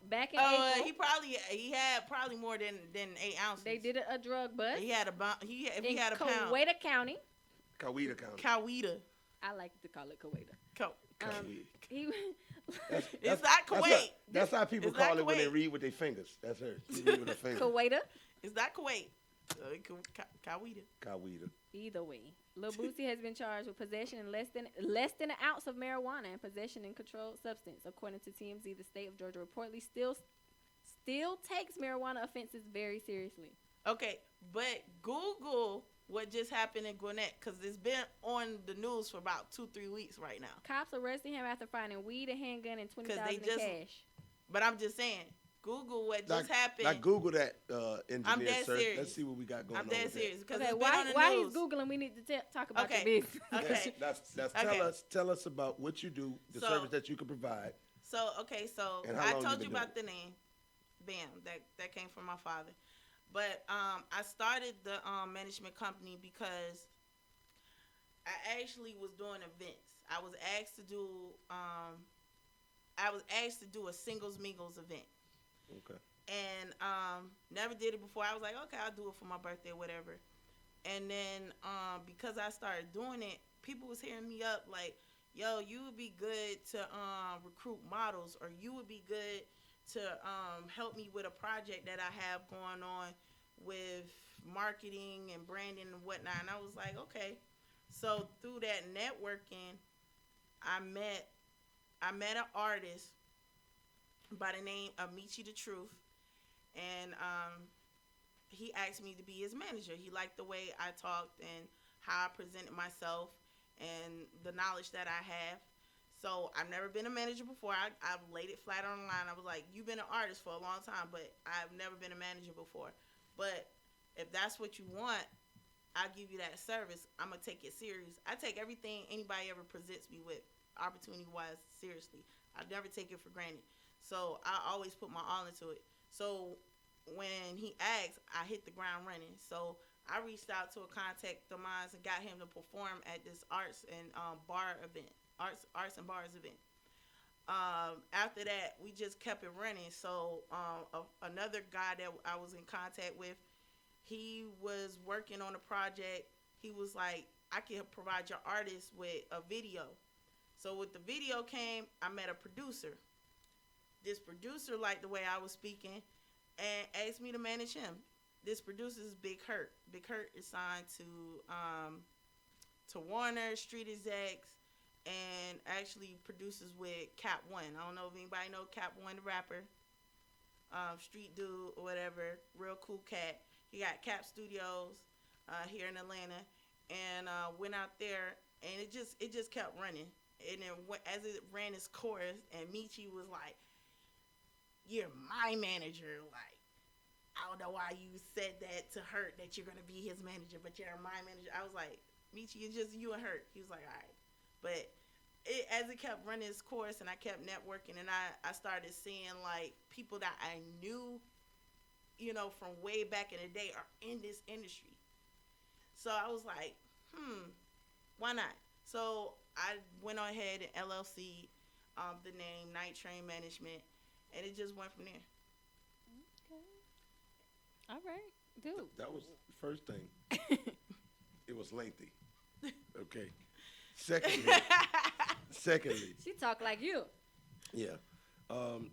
back in Oh, April. he had probably more than 8 ounces. They did a drug bust He had a he in had a pound. Coweta County. Coweta County. Coweta. I like to call it Coweta. Coweta. He It's not Kuwait. That's how people It's not call it when they Kuwait. read with their fingers. That's her. She read with her fingers. Coweta. It's not Kuwait. Coweta. Coweta. Either way, Lil Boosie has been charged with possession in less than an ounce of marijuana and possession in controlled substance. According to TMZ, the state of Georgia reportedly still takes marijuana offenses very seriously. Okay, but Google what just happened in Gwinnett because it's been on the news for about 2-3 weeks right now. Cops arrested him after finding weed, a handgun, and 'Cause $20,000 in cash. But I'm just saying, Google what Like, just happened. like Google that engineer I'm dead search. serious. Let's see what we got going I'm on dead with serious because Okay, it's been on the why news. he's Googling, we need to talk about Okay. your business. that. Okay. That's Okay. tell us about what you do, the So- service that you can provide. So And how I long you told been you about the name, Bam. That came from my father. But I started the management company because I actually was doing events. I was asked to do a singles mingles event. Okay. And never did it before. I was like, okay, I'll do it for my birthday, whatever. And then because I started doing it, people was hitting me up like, yo, you would be good to recruit models, or you would be good to help me with a project that I have going on with marketing and branding and whatnot. And I was like, okay. So through that networking, I met an artist by the name of Michi the Truth, and he asked me to be his manager. He liked the way I talked and how I presented myself and the knowledge that I have. So I've never been a manager before. I've laid it flat on the line. I was like, you've been an artist for a long time, but I've never been a manager before. But if that's what you want, I'll give you that service. I'm going to take it serious. I take everything anybody ever presents me with, opportunity-wise, seriously. I never take it for granted. So I always put my all into it. So when he asked, I hit the ground running. So I reached out to a contact of mine and got him to perform at this arts and bar event, arts and bars event. After that, we just kept it running. So another guy that I was in contact with, he was working on a project. He was like, I can provide your artist with a video. So with the video came, I met a producer. This producer liked the way I was speaking and asked me to manage him. This producer is Big Hurt. Big Hurt is signed to Warner, Street Execs, and actually produces with Cap One. I don't know if anybody know Cap One, the rapper, street dude or whatever, real cool cat. He got Cap Studios here in Atlanta, and went out there, and it just kept running. And then as it ran its course, and Michi was like, "You're my manager." Like, I don't know why you said that to Hurt, that you're gonna be his manager, but you're my manager. I was like, Michi, it's just you and Hurt. He was like, all right. But as it kept running its course, and I kept networking, and I started seeing like people that I knew, from way back in the day are in this industry. So I was like, why not? So I went on ahead and LLC the name Night Train Management, and it just went from there. Okay. All right, dude. That was the first thing. It was lengthy. Okay. Secondly, She talk like you. yeah.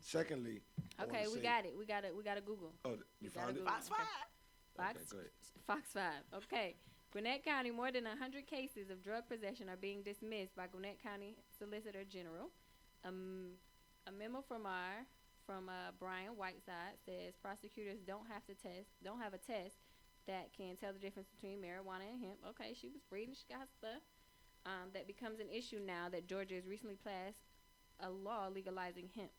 Secondly, I Okay, wanna we say- got it. We got to Google. Oh, you gotta found it? Google. Fox Okay. 5. Fox, Okay, go ahead. Fox 5. Okay. Gwinnett County, more than 100 cases of drug possession are being dismissed by Gwinnett County Solicitor General. A memo from Brian Whiteside says prosecutors don't have a test that can tell the difference between marijuana and hemp. Okay, she was reading, she got stuff. That becomes an issue now that Georgia has recently passed a law legalizing hemp.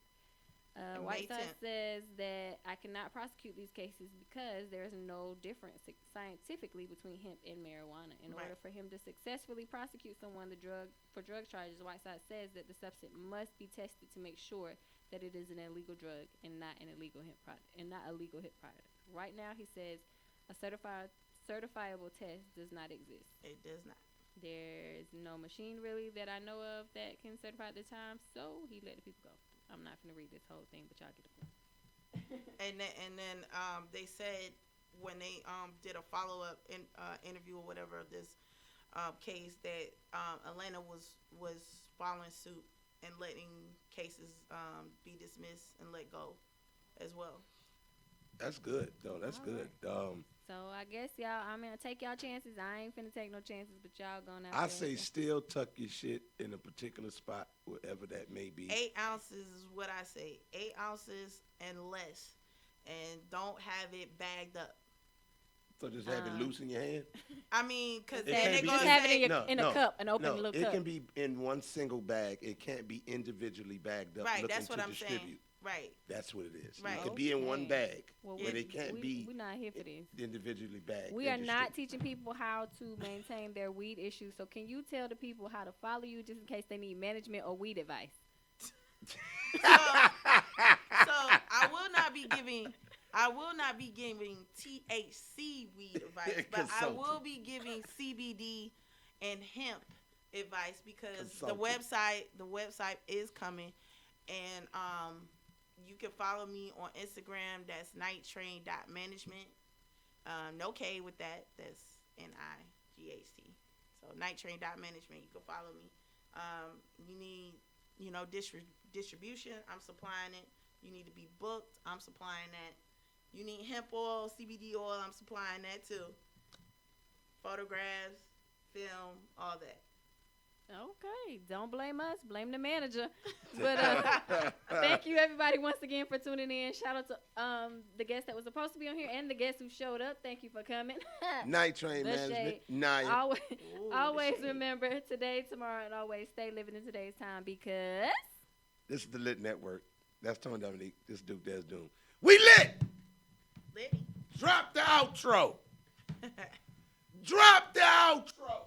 May Whiteside 10th. says that I cannot prosecute these cases because there is no difference scientifically between hemp and marijuana. In Right. order for him to successfully prosecute someone for drug charges, Whiteside says that the substance must be tested to make sure that it is an illegal drug and not an illegal hemp product and not a legal hemp product. Right now, he says a certifiable test does not exist. It does not. There's no machine really that I know of that can certify at the time, so he let the people go. I'm not going to read this whole thing, but y'all get the point. And then they said when they did a follow-up interview or whatever of this case that Atlanta was following suit and letting cases be dismissed and let go as well. That's good, though. That's All good. So I guess y'all, I'm going to take y'all chances. I ain't finna take no chances, but y'all going out I there say and- still tuck your shit in a particular spot, wherever that may be. 8 ounces is what I say. 8 ounces and less, and don't have it bagged up. So just have it loose in your hand? I mean, because It then can't they be Just gonna have say, it in a cup, an open little it cup. can be in one single bag. It can't be individually bagged up right, looking that's what to I'm distribute. saying. Right. That's what it is. Right. It can be in one Okay. bag, Well, but it can't be We're not here for this. individually bagged. We and are not distributed. teaching people how to maintain their weed issues. So can you tell the people how to follow you just in case they need management or weed advice? So I will not be giving THC weed advice, but I Consulting. will be giving CBD and hemp advice because Consulting. the website is coming, and you can follow me on Instagram. That's nighttrain.management. No K with that. That's NIGHT. So nighttrain.management. You can follow me. You need, distribution. I'm supplying it. You need to be booked. I'm supplying that. You need hemp oil, CBD oil. I'm supplying that too. Photographs, film, all that. Okay, don't blame us. Blame the manager. But thank you, everybody, once again for tuning in. Shout out to the guest that was supposed to be on here and the guest who showed up. Thank you for coming. Night Train The Management. shade. Naya. Always, Ooh, always the shade. remember today, tomorrow, and always stay living in today's time because This is the Litt Network. That's Tony Dominique. This is Duke Des Doom. We lit! Liddy. Drop the outro. Drop the outro.